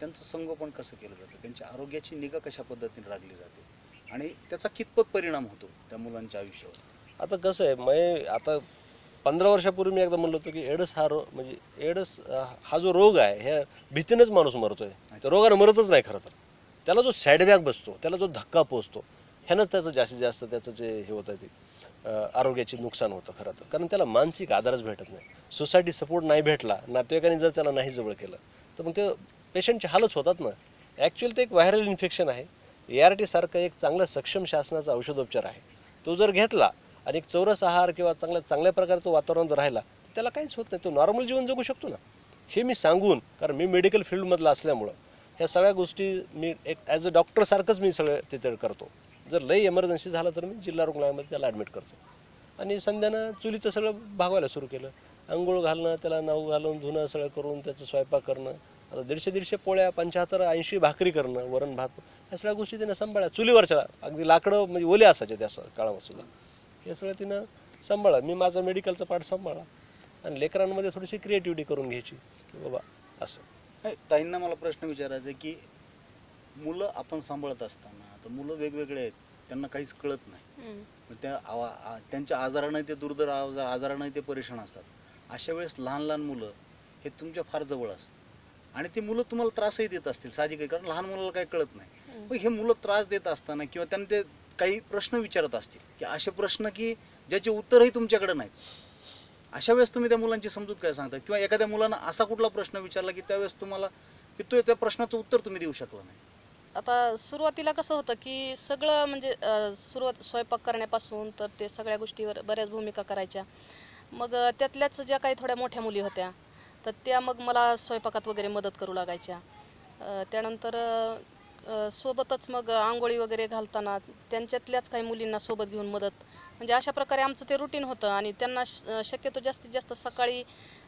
Speaker 1: त्यांचं संगोपन कसं केलं जातं, त्यांच्या आरोग्याची निगा कशा पद्धतीने राखली जाते आणि त्याचा कितपत परिणाम होतो त्या मुलांच्या आयुष्यावर?
Speaker 2: आता कसं आहे, आता 15 वर्षापूर्वी मी एकदा म्हणलो होतो की एड्स हा रोग, म्हणजे एड्स हा जो रोग आहे, ह्या भीतीनेच माणूस मरतोय. त्या रोगानं मरतच नाही खरं तर, त्याला जो सॅडबॅक बसतो, त्याला जो धक्का पोचतो, ह्यानं त्याचं जास्तीत जास्त त्याचं जे हे होतं ते आरोग्याचे नुकसान होतं खरं तर. कारण त्याला मानसिक आधारच भेटत नाही, सोसायटी सपोर्ट नाही भेटला, नातेवाईकांनी जर त्याला नाही जवळ केलं तर मग ते पेशंटचे हालच होतात ना. ॲक्च्युअली ते एक व्हायरल इन्फेक्शन आहे. ART सारखं एक चांगलं सक्षम शासनाचा औषधोपचार आहे, तो जर घेतला आणि एक चौरस आहार किंवा चांगल्या प्रकारचं वातावरण जर राहिला तर त्याला काहीच होत नाही, तो नॉर्मल जीवन जगू शकतो ना. हे मी सांगून, कारण मी मेडिकल फील्डमधला असल्यामुळं ह्या सगळ्या गोष्टी मी एक ॲज अ डॉक्टरसारखंच मी सगळं तिथे करतो. जर लई एमर्जन्सी झालं तर मी जिल्हा रुग्णालयामध्ये त्याला ॲडमिट करतो. आणि संध्यानं चुलीचं सगळं भागवायला सुरू केलं, अंघोळ घालणं, त्याला नाऊ घालून धुणं सगळं करून त्याचं स्वयंपाक करणं, आता 150-150 पोळ्या, 75-80 भाकरी करणं, वरण भात, ह्या सगळ्या गोष्टी तिनं सांभाळल्या. चुलीवरच्या अगदी लाकडं म्हणजे ओले असायचे त्या काळावर सुद्धा, हे सगळं तिनं सांभाळा. मी माझा मेडिकलचा पार्ट सांभाळला आणि लेकरांमध्ये थोडीशी क्रिएटिव्हिटी करून घ्यायची की बाबा असं.
Speaker 1: नाही, ताईंना मला प्रश्न विचारायचा आहे की मुलं आपण सांभाळत असताना आता मुलं वेगवेगळे आहेत, त्यांना काहीच कळत नाही. मग त्यांच्या आजाराने ते दुर्धर आजाराने ते परेशान असतात. अशा वेळेस लहान लहान मुलं हे तुमच्या फार जवळ असतात आणि ते मुलं तुम्हाला त्रासही देत असतील साहजिक आहे, कारण लहान मुलाला काही कळत नाही. मग हे मुलं त्रास देत असताना किंवा त्यांना ते काही प्रश्न विचारत असतील की असे प्रश्न की ज्याचे उत्तरही तुमच्याकडे नाहीत, अशा वेळेस तुम्ही त्या मुलांची समजूत काय सांगता? किंवा एखाद्या मुलांना असा कुठला प्रश्न विचारला की त्यावेळेस तुम्हाला की तो त्या प्रश्नाचं उत्तर तुम्ही देऊ शकला नाही?
Speaker 3: आता सुरुवातीला कसं होतं की सगळं म्हणजे सुरुवात स्वयंपाक करण्यापासून तर ते सगळ्या गोष्टीवर बऱ्याच भूमिका करायच्या. मग त्यातल्याच ज्या काही थोड्या मोठ्या मुली होत्या तर त्या मग मला स्वयंपाकात वगैरे मदत करू लागायच्या. त्यानंतर सोबतच मग आंघोळी वगैरे घालताना त्यांच्यातल्याच काही मुलींना सोबत घेऊन मदत, म्हणजे अशा प्रकारे आमचं ते रुटीन होतं. आणि त्यांना शक्यतो जास्तीत जास्त सकाळी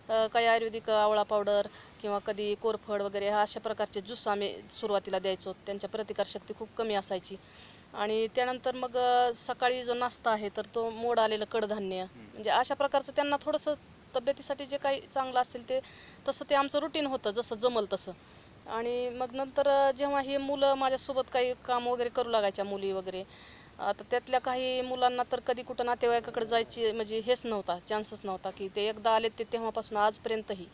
Speaker 3: काही आयुर्वेदिक आवळा पावडर किंवा कधी कोरफड वगैरे अशा प्रकारचे ज्यूस आम्ही सुरुवातीला द्यायचो. त्यांच्या प्रतिकारशक्ती खूप कमी असायची. आणि त्यानंतर मग सकाळी जो नाश्ता आहे तर तो मोड आलेलं कडधान्य, म्हणजे अशा प्रकारचं त्यांना थोडंसं तब्येतीसाठी जे काही चांगलं असेल ते तसं ते आमचं रुटीन होतं, जसं जमल तसं. आणि मग नंतर जेव्हा हे मुलं माझ्यासोबत काही काम वगैरे करू लागायच्या मुली वगैरे, आता त्यातल्या काही मुलांना तर कधी कुठं नातेवाईकाकडे जायची म्हणजे हेच नव्हता, चान्सच नव्हता. की ते एकदा आले ते तेव्हापासून आजपर्यंतही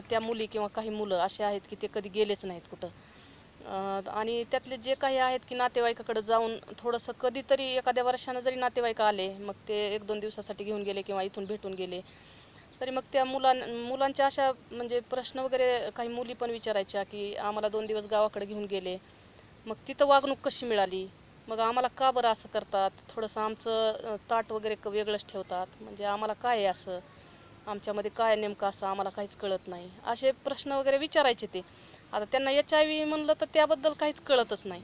Speaker 3: त्या मुली किंवा काही मुलं असे आहेत की ते कधी गेलेच नाहीत कुठं. आणि त्यातले जे काही आहेत की नातेवाईकाकडे जाऊन थोडंसं कधीतरी एखाद्या वर्षानं जरी नातेवाईक आले, मग ते 1-2 दिवसासाठी घेऊन गेले किंवा इथून भेटून गेले, तरी मग त्या मुलांच्या अशा म्हणजे प्रश्न वगैरे काही मुली पण विचारायच्या की आम्हाला 2 दिवस गावाकडे घेऊन गेले, मग तिथं वागणूक कशी मिळाली, मग आम्हाला का बरं असं करतात, थोडंसं आमचं ताट वगैरे वेगळंच ठेवतात, म्हणजे आम्हाला काय आहे असं, आमच्यामध्ये काय नेमकं असं आम्हाला काहीच कळत नाही, असे प्रश्न वगैरे विचारायचे ते. आता त्यांना HIV म्हणलं तर त्याबद्दल काहीच कळतच नाही.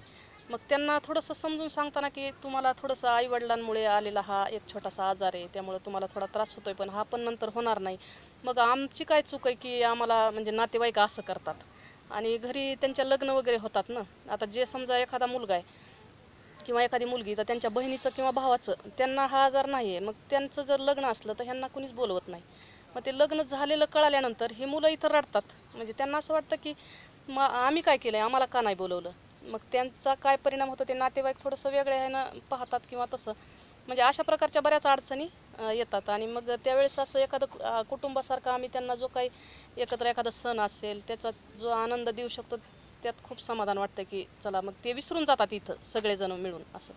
Speaker 3: मग त्यांना थोडंसं समजून सांगताना की तुम्हाला थोडंसं आईवडिलांमुळे आलेला हा एक छोटासा आजार आहे, त्यामुळे तुम्हाला थोडा त्रास होतोय, पण हा पण नंतर होणार नाही. मग आमची काय चूक आहे की आम्हाला म्हणजे नातेवाईक असं करतात. आणि घरी त्यांच्या लग्न वगैरे होतात ना, आता जे समजा एखादा मुलगा आहे किंवा एखादी मुलगी, तर त्यांच्या बहिणीचं किंवा भावाचं त्यांना हा आजार नाही आहे, मग त्यांचं जर लग्न असलं तर ह्यांना कुणीच बोलवत नाही. मग ते लग्न झालेलं कळाल्यानंतर हे मुलं इथं रडतात, म्हणजे त्यांना असं वाटतं की आम्ही काय केलं आहे, आम्हाला का नाही बोलवलं. मग त्यांचा काय परिणाम होतो, ते नातेवाईक थोडंसं वेगळ्या ह्यानं पाहतात किंवा तसं, म्हणजे अशा प्रकारच्या बऱ्याच अडचणी येतात. आणि मग त्यावेळेस असं एखादं कुटुंबासारखं आम्ही त्यांना जो काही एकत्र एखादा सण असेल त्याचा जो आनंद देऊ शकतो, त्यात खूप समाधान वाटतं की चला मग ते विसरून जातात इथं सगळेजण मिळून असं.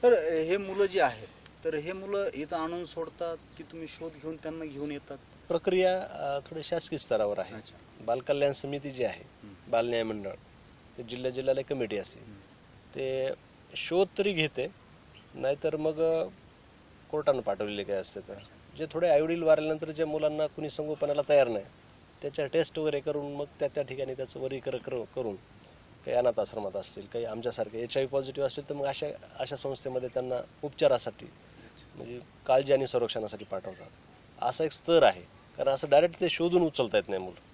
Speaker 1: तर हे मुलं जी आहेत, तर हे मुलं इथं आणून सोडतात की तुम्ही शोध घेऊन त्यांना घेऊन येतात?
Speaker 2: प्रक्रिया थोडी शासकीय स्तरावर आहे.
Speaker 1: अच्छा.
Speaker 2: बालकल्याण समिती जी आहे, बालन्याय मंडळ, ते जिल्ह्याला कमिटी असते, ते शोध तरी घेते, नाहीतर मग कोर्टानं पाठवलेले काय असते. तर जे थोडे आईवडील वारल्यानंतर ज्या मुलांना कुणी संगोपनाला तयार नाही, त्याच्या टेस्ट वगैरे करून मग त्या ठिकाणी त्याचं वर्गीकरण करून काही अनाथ आश्रमात असतील, काही आमच्यासारखे HIV पॉझिटिव्ह असतील तर मग अशा संस्थेमध्ये त्यांना उपचारासाठी म्हणजे काळजी आणि संरक्षणासाठी पाठवतात. असा एक स्तर आहे, कारण असं डायरेक्ट ते शोधून उचलता येत नाही मुलं.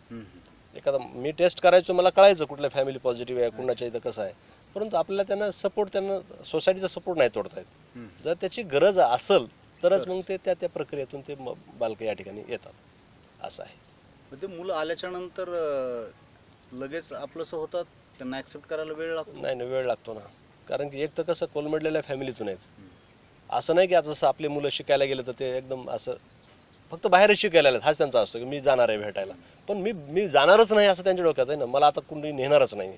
Speaker 2: एखादा मी टेस्ट करायचो, मला कळायचं कुठल्या फॅमिली पॉझिटिव्ह आहे, कुणाच्या इथं कसं आहे, परंतु आपल्याला त्यांना सोसायटीचा सपोर्ट नाही तोडता येत. जर त्याची गरज असेल तरच मग ते त्या प्रक्रियेतून ते बालक या ठिकाणी येतात, असं आहे.
Speaker 1: मग ते मुलं आल्याच्या नंतर लगेच आपलंसं होतात, त्यांना ॲक्सेप्ट करायला वेळ लागतो?
Speaker 2: नाही, वेळ लागतो ना, कारण की एक तर कसं कोलमडलेल्या फॅमिलीतून आहेत. असं नाही की आता जसं आपले मुलं शिकायला गेलं तर ते एकदम असं फक्त बाहेरच शिकायला आलेत हाच त्यांचा असतो की मी जाणार आहे भेटायला, पण मी जाणारच नाही असं त्यांच्या डोक्यात आहे ना. मला आता कुणी नेणारच नाही,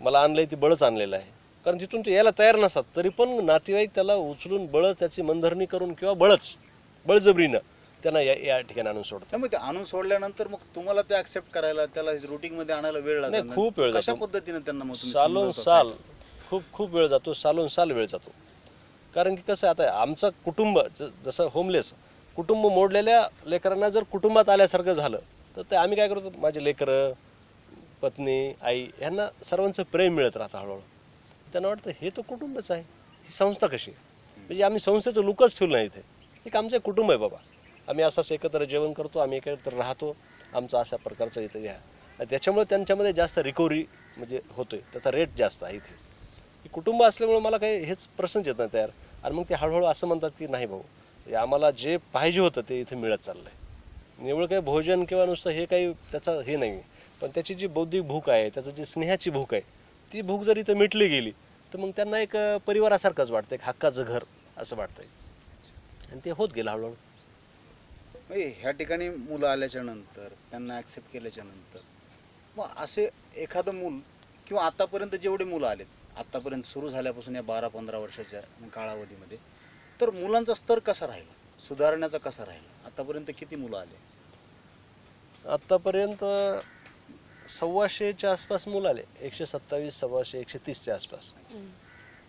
Speaker 2: मला आणलंय ती बळच आणलेलं आहे, कारण तिथून ते यायला तयार नसतात, तरी पण नातेवाईक त्याला उचलून बळच त्याची मनधरणी करून किंवा बळजबरीनं त्यांना या ठिकाणी आणून सोडतात.
Speaker 1: मग ते आणून सोडल्यानंतर मग तुम्हाला ते ॲक्सेप्ट करायला, त्याला रुटीनमध्ये आणायला वेळ लागतो?
Speaker 2: नाही, खूप वेळ
Speaker 1: कशा
Speaker 2: जातो.
Speaker 1: पद्धतीने त्यांना मग तुम्ही
Speaker 2: सालोन साल खूप वेळ जातो, सालोन साल वेळ जातो. कारण की कसं आता आमचं कुटुंब जसं होमलेस कुटुंब मोडलेल्या लेकरांना जर कुटुंबात आल्यासारखं झालं तर ते आम्ही काय करतो, माझे लेकरं, पत्नी, आई ह्यांना सर्वांचं प्रेम मिळत राहतं हळूहळू. त्यांना वाटतं हे तर कुटुंबच आहे, ही संस्था कशी, म्हणजे आम्ही संस्थेचं लुकच ठेवलं नाही इथे, एक आमचं कुटुंब आहे बाबा, आम्ही असंच एकत्र जेवण करतो, आम्ही एकत्र राहतो, आमचं अशा प्रकारचं इथं घ्या. आणि त्याच्यामुळे त्यांच्यामध्ये जास्त रिकव्हरी म्हणजे होतोय, त्याचा रेट जास्त आहे इथे. की कुटुंब असल्यामुळे मला काही हेच प्रश्नच येत नाही तयार. आणि मग ते हळूहळू असं म्हणतात की नाही भाऊ, हे आम्हाला जे पाहिजे होतं ते इथे मिळत चाललंय. निव्वळ काही भोजन किंवा नुसतं हे काही त्याचं हे नाही, पण त्याची जी बौद्धिक भूक आहे, त्याचं जी स्नेहाची भूक आहे, ती भूक जर इथं मिटली गेली तर मग त्यांना एक परिवारासारखंच वाटतं, एक हक्काचं घर असं वाटतंय. आणि ते होत गेलं हळूहळू.
Speaker 1: ह्या ठिकाणी मुलं आल्याच्या नंतर त्यांना ॲक्सेप्ट केल्याच्या नंतर मग असे एखादं मूल किंवा आतापर्यंत जेवढे मुलं आलेत आतापर्यंत सुरू झाल्यापासून या 12-15 वर्षाच्या कालावधीमध्ये, तर मुलांचा स्तर कसा राहिला, सुधारण्याचा कसा राहिला, आतापर्यंत किती मुलं आले?
Speaker 2: आत्तापर्यंत 125च्या आसपास मुलं आले, 127, 125, 130च्या आसपास.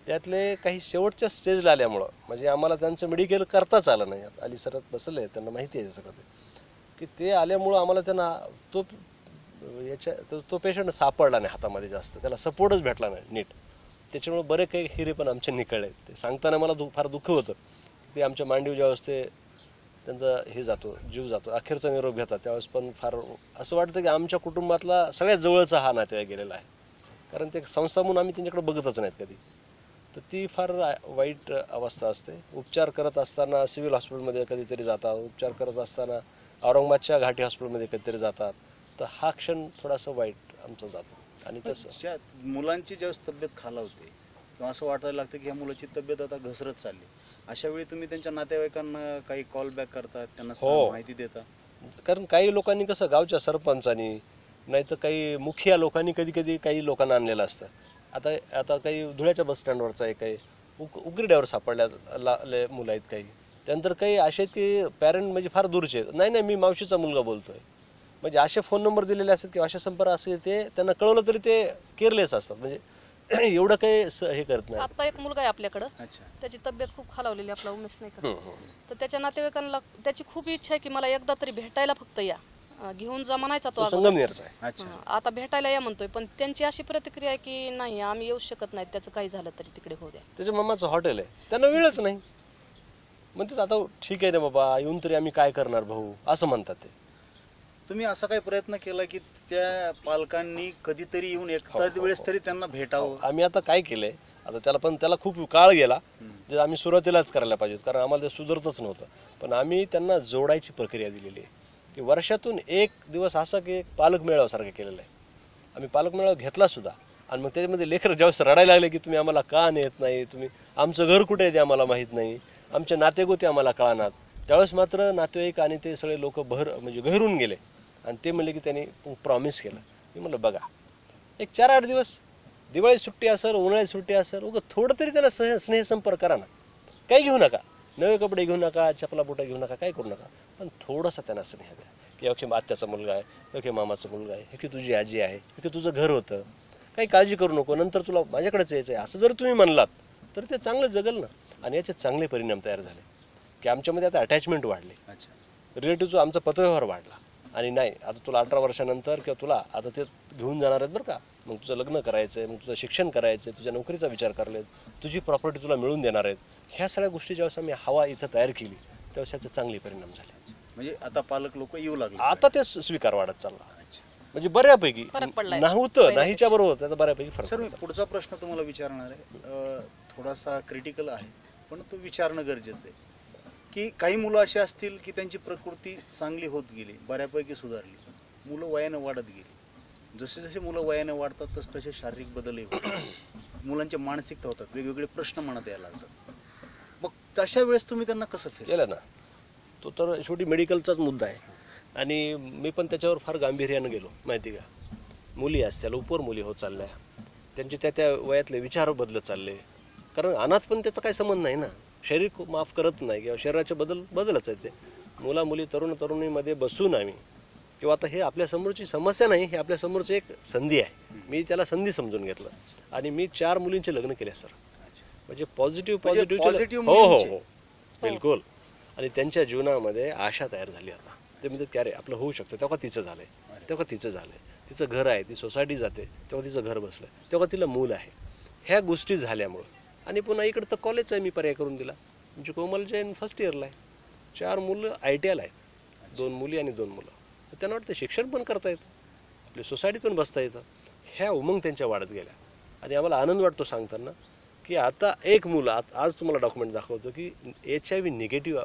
Speaker 2: त्यातले काही शेवटच्या स्टेजला आल्यामुळं म्हणजे आम्हाला त्यांचं मेडिकल करताच आलं नाही. अली सरत बसले, त्यांना माहिती आहे सगळं ते, की ते आल्यामुळं आम्हाला त्यांना तो पेशंट सापडला नाही हातामध्ये जास्त, त्याला सपोर्टच भेटला नाही नीट. त्याच्यामुळे बरे काही हिरे पण आमचे निकळले. ते सांगताना मला फार दुःख होतं. ते आमच्या मांडीव ज्यावेळेस ते त्यांचा हे जातो, जीव जातो, अखेरचा निरोप घेतात, त्यावेळेस पण फार असं वाटतं की आमच्या कुटुंबातला सगळ्यात जवळचा हा नातेवाईक गेलेला आहे. कारण ते संस्था म्हणून आम्ही त्यांच्याकडे बघतच नाहीत कधी. तर ती फार वाईट अवस्था असते. उपचार करत असताना सिव्हिल हॉस्पिटलमध्ये कधीतरी जातात, उपचार करत असताना औरंगाबादच्या घाटी हॉस्पिटलमध्ये कधीतरी जातात. तर हा क्षण थोडासा वाईट आमचा जातो. आणि तसं
Speaker 1: मुलांची ज्यावेळेस तब्येत खालावते किंवा असं वाटायला लागतं की ह्या मुलाची तब्येत आता घसरत चालली, अशा वेळी तुम्ही त्यांच्या नातेवाईकांना काही कॉल बॅक करतात, त्यांना माहिती देता?
Speaker 2: कारण काही लोकांनी कसं गावच्या सरपंचांनी नाही तर काही मुखिया लोकांनी कधी कधी काही लोकांना आणलेलं असतं. आता आता काही धुळ्याच्या बस स्टँडवरचा आहे, काही उकरड्यावर सापडल्या मुलं आहेत, काही त्यानंतर काही असे आहेत की पॅरेंट म्हणजे फार दूरचे आहेत, नाही मी मावशीचा मुलगा बोलतोय, म्हणजे असे फोन नंबर दिलेले असतात किंवा असे संपर्क असे ते त्यांना कळवलं तरी ते केअरलेस असतात. म्हणजे एवढं काही हे करत नाही.
Speaker 3: आता एक मुलगा आहे आपल्याकडं,
Speaker 1: अच्छा.
Speaker 3: त्याची तब्येत खूप खालावलेली, आपला उमेश नाही का, तर त्याच्या नातेवाईकांना त्याची खूप इच्छा आहे की मला एकदा तरी भेटायला फक्त या, घेऊन जा म्हणायचा तो अगोदर.
Speaker 2: संगमनेरचा आहे.
Speaker 1: अच्छा.
Speaker 3: आता भेटायला या म्हणतोय, पण त्यांची अशी प्रतिक्रिया आहे की नाही आम्ही येऊ शकत नाही, त्याचं काही झालं तरी तिकडे होऊ द्या.
Speaker 2: त्याच्या मम्माचं हॉटेल आहे, त्यांना वेळच नाही. म्हणतात आता ठीक आहे ना बाबा, येऊन तरी आम्ही काय करणार भाऊ, असं म्हणतात ते.
Speaker 1: तुम्ही असा काही प्रयत्न केला की त्या पालकांनी कधीतरी येऊन एखाद्या वेळेस तरी त्यांना भेटावं?
Speaker 2: आम्ही आता काय केलंय, आता त्याला खूप काळ गेला, जे आम्ही सुरुवातीलाच करायला पाहिजे, कारण आम्हाला ते सुधारतच नव्हतं. पण आम्ही त्यांना जोडायची प्रक्रिया दिलेली आहे की वर्षातून एक दिवस असा की एक पालक मेळाव्यासारखं केलेला आहे. आम्ही पालक मेळावा घेतला सुद्धा. आणि मग त्याच्यामध्ये लेकरं ज्यावेळेस रडायला लागले की तुम्ही आम्हाला का नेत नाही, तुम्ही आमचं घर कुठे आहे ते आम्हाला माहीत नाही, आमचे नातेगोते आम्हाला कळणार, त्यावेळेस मात्र नातेवाईक आणि ते सगळे लोक म्हणजे गहिरून गेले. आणि ते म्हणले की त्यांनी प्रॉमिस केलं. मी म्हणलं बघा, एक 4-8 दिवस, दिवाळी सुट्टी असेल, उन्हाळ्यात सुट्टी असेल, उगं थोडं तरी त्याला स्नेहसंपर्क करा ना. काही घेऊ नका, नवे कपडे घेऊ नका, चपला बुटा घेऊ नका, काय करू नका, पण थोडासा त्यांना स्नेह द्या की ओके आत्याचा मुलगा आहे, ओके मामाचा मुलगा आहे, हे की तुझी आजी आहे, हे की तुझं घर होतं, काही काळजी करू नको, नंतर तुला माझ्याकडेच यायचं आहे, असं जर तुम्ही म्हणलात तर ते चांगलं जगल ना. आणि याचे चांगले परिणाम तयार झाले की आमच्यामध्ये आता अटॅचमेंट वाढले, रिलेटिव्हचा आमचा पत्रव्यवहार वाढला. आणि नाही आता तुला 18 वर्षानंतर किंवा तुला आता ते घेऊन जाणार आहेत बरं का, मग तुझं लग्न करायचं आहे, मग तुझं शिक्षण करायचं आहे, तुझ्या नोकरीचा विचार करले, तुझी प्रॉपर्टी तुला मिळून देणार आहेत. ह्या सगळ्या गोष्टी ज्यावेळेस आम्ही हवा इथं तयार केली त्यावेळेस याचे चांगले परिणाम झाले.
Speaker 1: म्हणजे आता पालक लोक येऊ लागले,
Speaker 2: आता ते स्वीकार वाढत चालला. म्हणजे बऱ्यापैकी
Speaker 3: फरक पडलाय
Speaker 2: नव्हतं, नाहीच्या बरोबर त्याचा बऱ्यापैकी फरक.
Speaker 1: सर मी पुढचा प्रश्न तुम्हाला विचारणार आहे, थोडासा क्रिटिकल आहे पण तो विचारणं गरजेचं आहे की काही मुलं अशी असतील की त्यांची प्रकृती चांगली होत गेली, बऱ्यापैकी सुधारली, मुलं वयानं वाढत गेली, जसे जसे मुलं वयानं वाढतात तसे शारीरिक बदलही होतात, मुलांच्या मानसिकता होतात, वेगवेगळे प्रश्न मनात यायला लागतात. मग तशा वेळेस तुम्ही त्यांना कसं फेस
Speaker 2: केलं ना, तो तर शेवटी मेडिकलचाच मुद्दा आहे. आणि मी पण त्याच्यावर फार गांभीर्यानं गेलो, माहिती का. मुली असत्या लवकर मुली होत चालल्या, त्यांचे त्या वयातले विचार बदलत चालले, कारण अनाथ पण त्याचा काही संबंध नाही ना, शरीर माफ करत नाही किंवा शरीराचे बदलच आहेत ते. मुली तरुणीमध्ये बसून आम्ही किंवा आता हे आपल्यासमोरची समस्या नाही, हे आपल्यासमोरची एक संधी आहे, मी त्याला संधी समजून घेतलं. आणि मी 4 मुलींचे लग्न केले सर, म्हणजे पॉझिटिव्ह हो बिलकुल. आणि त्यांच्या जीवनामध्ये आशा तयार झाली. आता ते म्हणतात की अरे आपलं होऊ शकतं, तेव्हा तिचं झालंय, तेव्हा तिचं झालंय, तिचं घर आहे, ती सोसायटी जाते तेव्हा तिचं घर बसलं, तेव्हा तिला मूल आहे. ह्या गोष्टी झाल्यामुळं आणि पुन्हा इकडचं कॉलेजचा मी पर्याय करून दिला. म्हणजे कोमल जैन फर्स्ट इयरला आहे, 4 मुलं ITIला आहेत, 2 मुली आणि 2 मुलं. त्यांना वाटतं शिक्षण पण करतायत, आपले आपली सोसायटीत पण बसता येतं. ह्या उमंग त्यांच्या वाढत गेल्या आणि आम्हाला आनंद वाटतो सांगताना की आता एक मुलं आज तुम्हाला डॉक्युमेंट दाखवतो की HIV निगेटिव्ह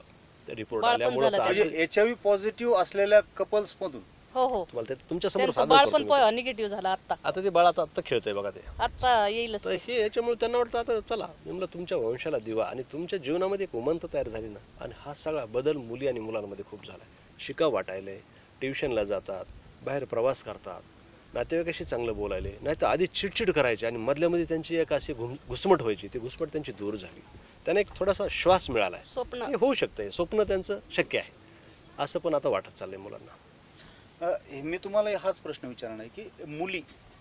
Speaker 2: रिपोर्ट
Speaker 3: बाळपण
Speaker 2: आल्यामुळे
Speaker 3: झालं
Speaker 1: म्हणजे HIV पॉझिटिव्ह असलेल्या कपल्स मधून
Speaker 3: हो हो
Speaker 2: तुम्हाला ते तुमच्या समोर
Speaker 3: त्यांचं
Speaker 2: सादर करतो मी.
Speaker 3: बाळपण निगेटिव्ह झालं
Speaker 2: आता ते बाळ आता खेळतंय बघा ते.
Speaker 3: आता येईलच
Speaker 2: तर हे याच्यामुळे त्यांना वाटतं आता चला म्हणलं तुमच्या वंशाला दिवा आणि तुमच्या जीवनामध्ये एक उमंत तयार झाली ना. आणि हा सगळा बदल मुली आणि मुलांमध्ये खूप झाला आहे. शिकाव वाटायले, ट्युशनला जातात, बाहेर प्रवास करतात, नातेवाईकाशी चांगलं बोलायले, नाही तर आधी चिडचिड करायची आणि मधल्यामध्ये त्यांची एक अशी घुसमट व्हायची. ती घुसमट त्यांची दूर झाली. त्यांना एक थोडासा श्वास मिळाला आहे.
Speaker 3: स्वप्न
Speaker 2: हे होऊ शकतं, स्वप्न त्यांचं शक्य आहे असं पण आता वाटत चाललंय मुलांना.
Speaker 1: मी तुम्हाला हाच प्रश्न विचारणार आहे की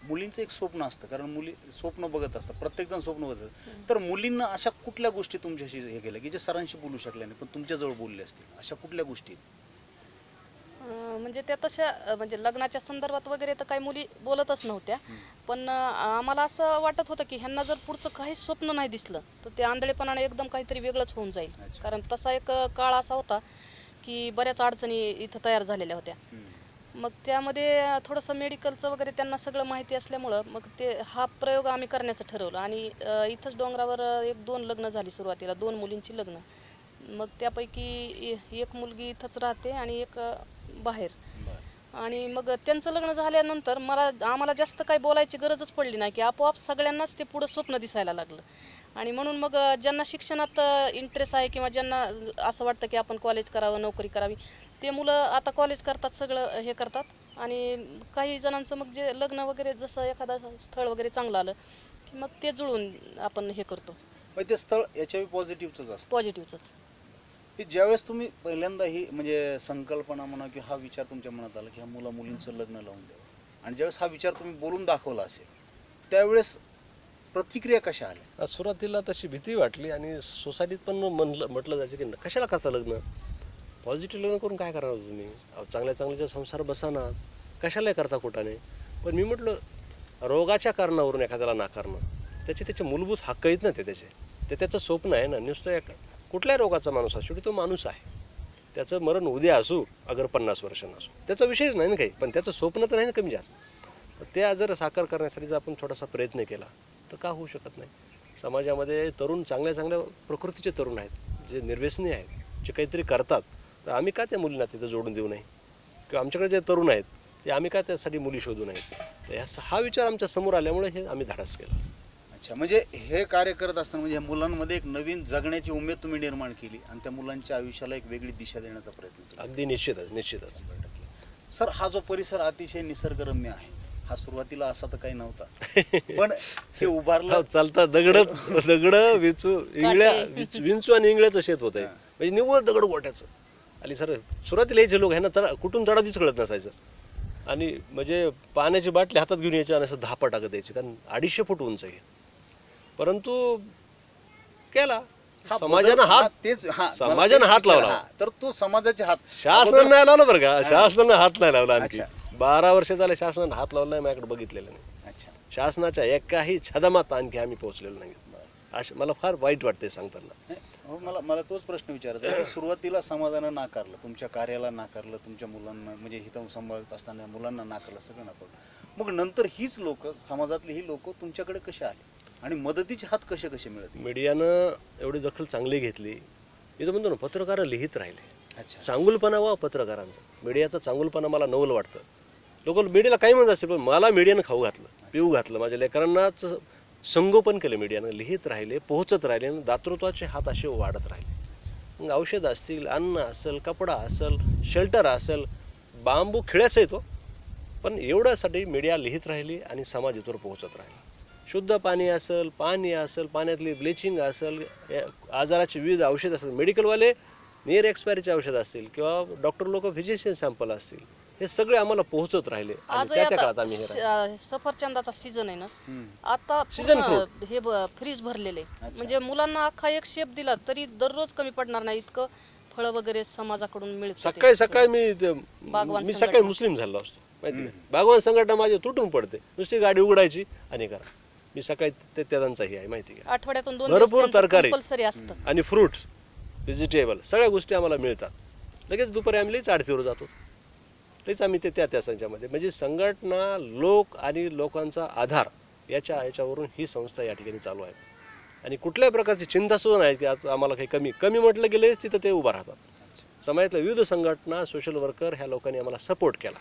Speaker 1: मुलींचं एक स्वप्न असतं, कारण मुली स्वप्न बघत असतात, प्रत्येकजण स्वप्न बघत असतात. तर मुलींना अशा कुठल्या गोष्टी तुमच्याशी हे केल्या की जे सरांशी बोलू शकल्या नाही पण तुमच्याजवळ बोलले असतील, अशा कुठल्या गोष्टी?
Speaker 3: म्हणजे त्या तशा म्हणजे लग्नाच्या संदर्भात वगैरे तर काही मुली बोलतच नव्हत्या. पण आम्हाला असं वाटत होतं की ह्यांना जर पुढचं काही स्वप्न नाही दिसलं तर ते आंधळेपणाने एकदम काहीतरी वेगळंच होऊन जाईल.
Speaker 1: अच्छा.
Speaker 3: कारण तसा एक काळ असा होता की बऱ्याच अडचणी इथं तयार झालेल्या होत्या. मग त्यामध्ये थोडंसं मेडिकलचं वगैरे त्यांना सगळं माहिती असल्यामुळं मग ते हा प्रयोग आम्ही करण्याचं ठरवलं. आणि इथंच डोंगरावर 1-2 लग्न झाली सुरुवातीला, 2 मुलींची लग्न. मग त्यापैकी एक मुलगी इथंच राहते आणि एक बाहेर. आणि मग त्यांचं लग्न झाल्यानंतर आम्हाला जास्त काही बोलायची गरजच पडली नाही की आपोआप सगळ्यांनाच ते पुढं स्वप्न दिसायला लागलं. आणि म्हणून मग ज्यांना शिक्षणात इंटरेस्ट आहे किंवा ज्यांना असं वाटतं की आपण कॉलेज करावं, नोकरी करावी, ते मुलं आता कॉलेज करतात, सगळं हे करतात. आणि काही जणांचं मग जे लग्न वगैरे जसं एखादं स्थळ वगैरे चांगलं आलं की मग ते जुळून आपण हे करतो.
Speaker 1: मग ते स्थळ HIV पॉझिटिव्हच असतं.
Speaker 3: पॉझिटिव्हच.
Speaker 1: की ज्यावेळेस तुम्ही पहिल्यांदा ही म्हणजे संकल्पना म्हणा की हा विचार तुमच्या मनात आला की ह्या मुलींचं लग्न लावून द्यावं, आणि ज्यावेळेस हा विचार तुम्ही बोलून दाखवला असेल त्यावेळेस प्रतिक्रिया कशा आल्या?
Speaker 2: सुरुवातीला तशी भीती वाटली आणि सोसायटीत पण म्हटलं जायचं की कशाला करता लग्न, पॉझिटिव्ह लग्न करून काय करणार तुम्ही, चांगल्या चांगल्याच्या संसार बसा ना, कशाला करता कुठाने. पण मी म्हटलं रोगाच्या कारणावरून एखाद्याला नाकारणं, त्याचे मूलभूत हक्क आहेत ना ते त्याचं स्वप्न आहे ना. नुसतं कुठल्याही रोगाचा माणूस असो, शेवटी तो माणूस आहे, त्याचं मरण उद्या असू अगर 50 वर्षांना असो, त्याचा विषयच नाही ना काही, पण त्याचं स्वप्न तर नाही ना कमी जास्त. तर त्या जर साकार करण्यासाठी जर आपण थोडासा प्रयत्न केला तर का होऊ शकत नाही. समाजामध्ये तरुण चांगल्या चांगल्या प्रकृतीचे तरुण आहेत, जे निर्व्यसनी आहेत, जे काहीतरी करतात. तर आम्ही का त्या मुलींना तिथं जोडून देऊ नये, किंवा आमच्याकडे जे तरुण आहेत ते आम्ही का त्यासाठी मुली शोधू नयेत. तर हा विचार आमच्या समोर आल्यामुळे हे आम्ही धाडस केलं.
Speaker 1: अच्छा, म्हणजे हे कार्य करत असताना म्हणजे मुलांमध्ये एक नवीन जगण्याची उमेद तुम्ही निर्माण केली आणि त्या मुलांच्या आयुष्याला एक वेगळी दिशा देण्याचा प्रयत्न केला.
Speaker 2: अगदी निश्चितच.
Speaker 1: सर, हा जो परिसर अतिशय निसर्गरम्य आहे, हा सुरुवातीला असा तर काही नव्हता, पण हे उभारलं.
Speaker 2: चालता दगड विंचू आणि इंगळ्याचं शेत होत आहे, म्हणजे निव्वळ दगड गोट्याचं. आणि सर सुरुवातीला यायचे लोक ह्यांना कुठून चढातीच कळत नसायचं. आणि म्हणजे पाण्याची बाटली हातात घेऊन यायची आणि असं धापा टाकत यायची, कारण 250 फूट उंच आहे. परंतु केला समाजानं हात लावला.
Speaker 1: तर तो समाजाचे हात
Speaker 2: शासनानं नाही लावला बरं का, शासनानं हात नाही लावला. आणखी 12 वर्ष झाले शासनानं हात लावला नाही, माझ्याकडे बघितलेलं नाही.
Speaker 1: अच्छा,
Speaker 2: शासनाच्या एकाही छदमात आणखी आम्ही पोहोचलेलो नाही. असं मला फार वाईट वाटते सांगताना.
Speaker 1: मला तोच प्रश्न विचारायचा आहे की सुरुवातीला समाजानं नाकारलं, तुमच्या कार्याला नाकारलं, तुमच्या मुलांना म्हणजे हिथं सांभाळत असताना मुलांना नाकारलं, सगळं नाकारलं. मग नंतर हीच लोक, समाजातली ही लोक तुमच्याकडे कसे आले आणि मदतीचे हात कसे कसे मिळत?
Speaker 2: मीडियानं एवढी दखल चांगली घेतली. इथं म्हणतो ना, पत्रकार लिहित राहिले.
Speaker 1: अच्छा,
Speaker 2: चांगुलपणा वा पत्रकारांचा, मीडियाचा चांगुलपणा मला नवल वाटतं. लोक मीडियाला काही म्हणत असतील, पण मला मीडियानं खाऊ घातलं, पिऊ घातलं, माझ्या लेकरांनाच संगोपन केलं मीडियानं. लिहित राहिले, पोहोचत राहिले, आणि दातृत्वाचे हात असे वाढत राहिले. मग औषध असतील, अन्न असेल, कपडा असेल, शेल्टर असेल, बांबू खिळ्याच येतो, पण एवढ्यासाठी मीडिया लिहित राहिली आणि समाज इथवर पोहोचत राहिला. शुद्ध पाणी असेल, पाण्यातली ब्लिचिंग असेल, आजाराची विविध औषध असेल, मेडिकलवाले नियर एक्सपायरीचे औषध असतील, किंवा डॉक्टर लोक फिजिशियन सॅम्पल असतील, हे सगळे आम्हाला पोहोचत राहिले. आणि त्या काळात आम्ही
Speaker 3: सफरचंदाचा सीझन आहे ना, आता
Speaker 2: सीझन
Speaker 3: हे फ्रीज भरलेले, म्हणजे मुलांना अख्खा एक शेप दिला तरी दररोज कमी पडणार नाही इतकं फळं वगैरे समाजाकडून मिळतं.
Speaker 2: सकाळी मी सकाळी मुस्लिम झालो असतो माहिती, बागवान संघटना माझी तुटून पडते, नुसती गाडी उघडायची आणि करा. मी सकाळी ते त्यांचाही आहे माहिती का,
Speaker 3: आठवड्यातून 2
Speaker 2: भरपूर तरकारी
Speaker 3: असतं
Speaker 2: आणि फ्रुट्स, व्हेजिटेबल, सगळ्या गोष्टी आम्हाला मिळतात. लगेच दुपारी आम्ही आडतीवर जातो. तेच आम्ही त्या संचामध्ये म्हणजे संघटना, लोक आणि लोकांचा आधार याच्यावरून ही संस्था या ठिकाणी चालू आहे. आणि कुठल्याही प्रकारची चिंता सुद्धा नाही की आज आम्हाला काही कमी म्हटलं गेलं तिथं ते उभं राहतात. समाजातल्या विविध संघटना, सोशल वर्कर ह्या लोकांनी आम्हाला सपोर्ट केला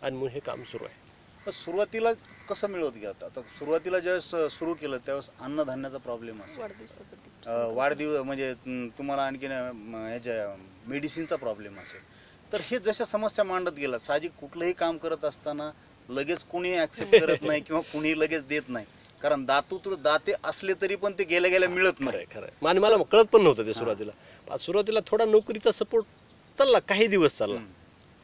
Speaker 2: आणि म्हणून हे काम सुरू आहे.
Speaker 1: पण सुरुवातीला कसं मिळवत गेलं? आता सुरुवातीला ज्यावेळेस सुरू केलं त्यावेळेस अन्नधान्याचा प्रॉब्लेम असेल, वाढदिवस म्हणजे तुम्हाला आणखीन ह्याच्या मेडिसिनचा प्रॉब्लेम असेल, तर हे जशा समस्या मांडत गेला, साहजिक कुठलंही काम करत असताना लगेच कुणी ॲक्सेप्ट करत नाही किंवा कुणी लगेच देत नाही, कारण दाते असले तरी पण ते गेल्या गेल्या मिळत नाही.
Speaker 2: खरं आणि मला कळत पण नव्हतं ते सुरुवातीला थोडा नोकरीचा सपोर्ट चालला, काही दिवस चालला.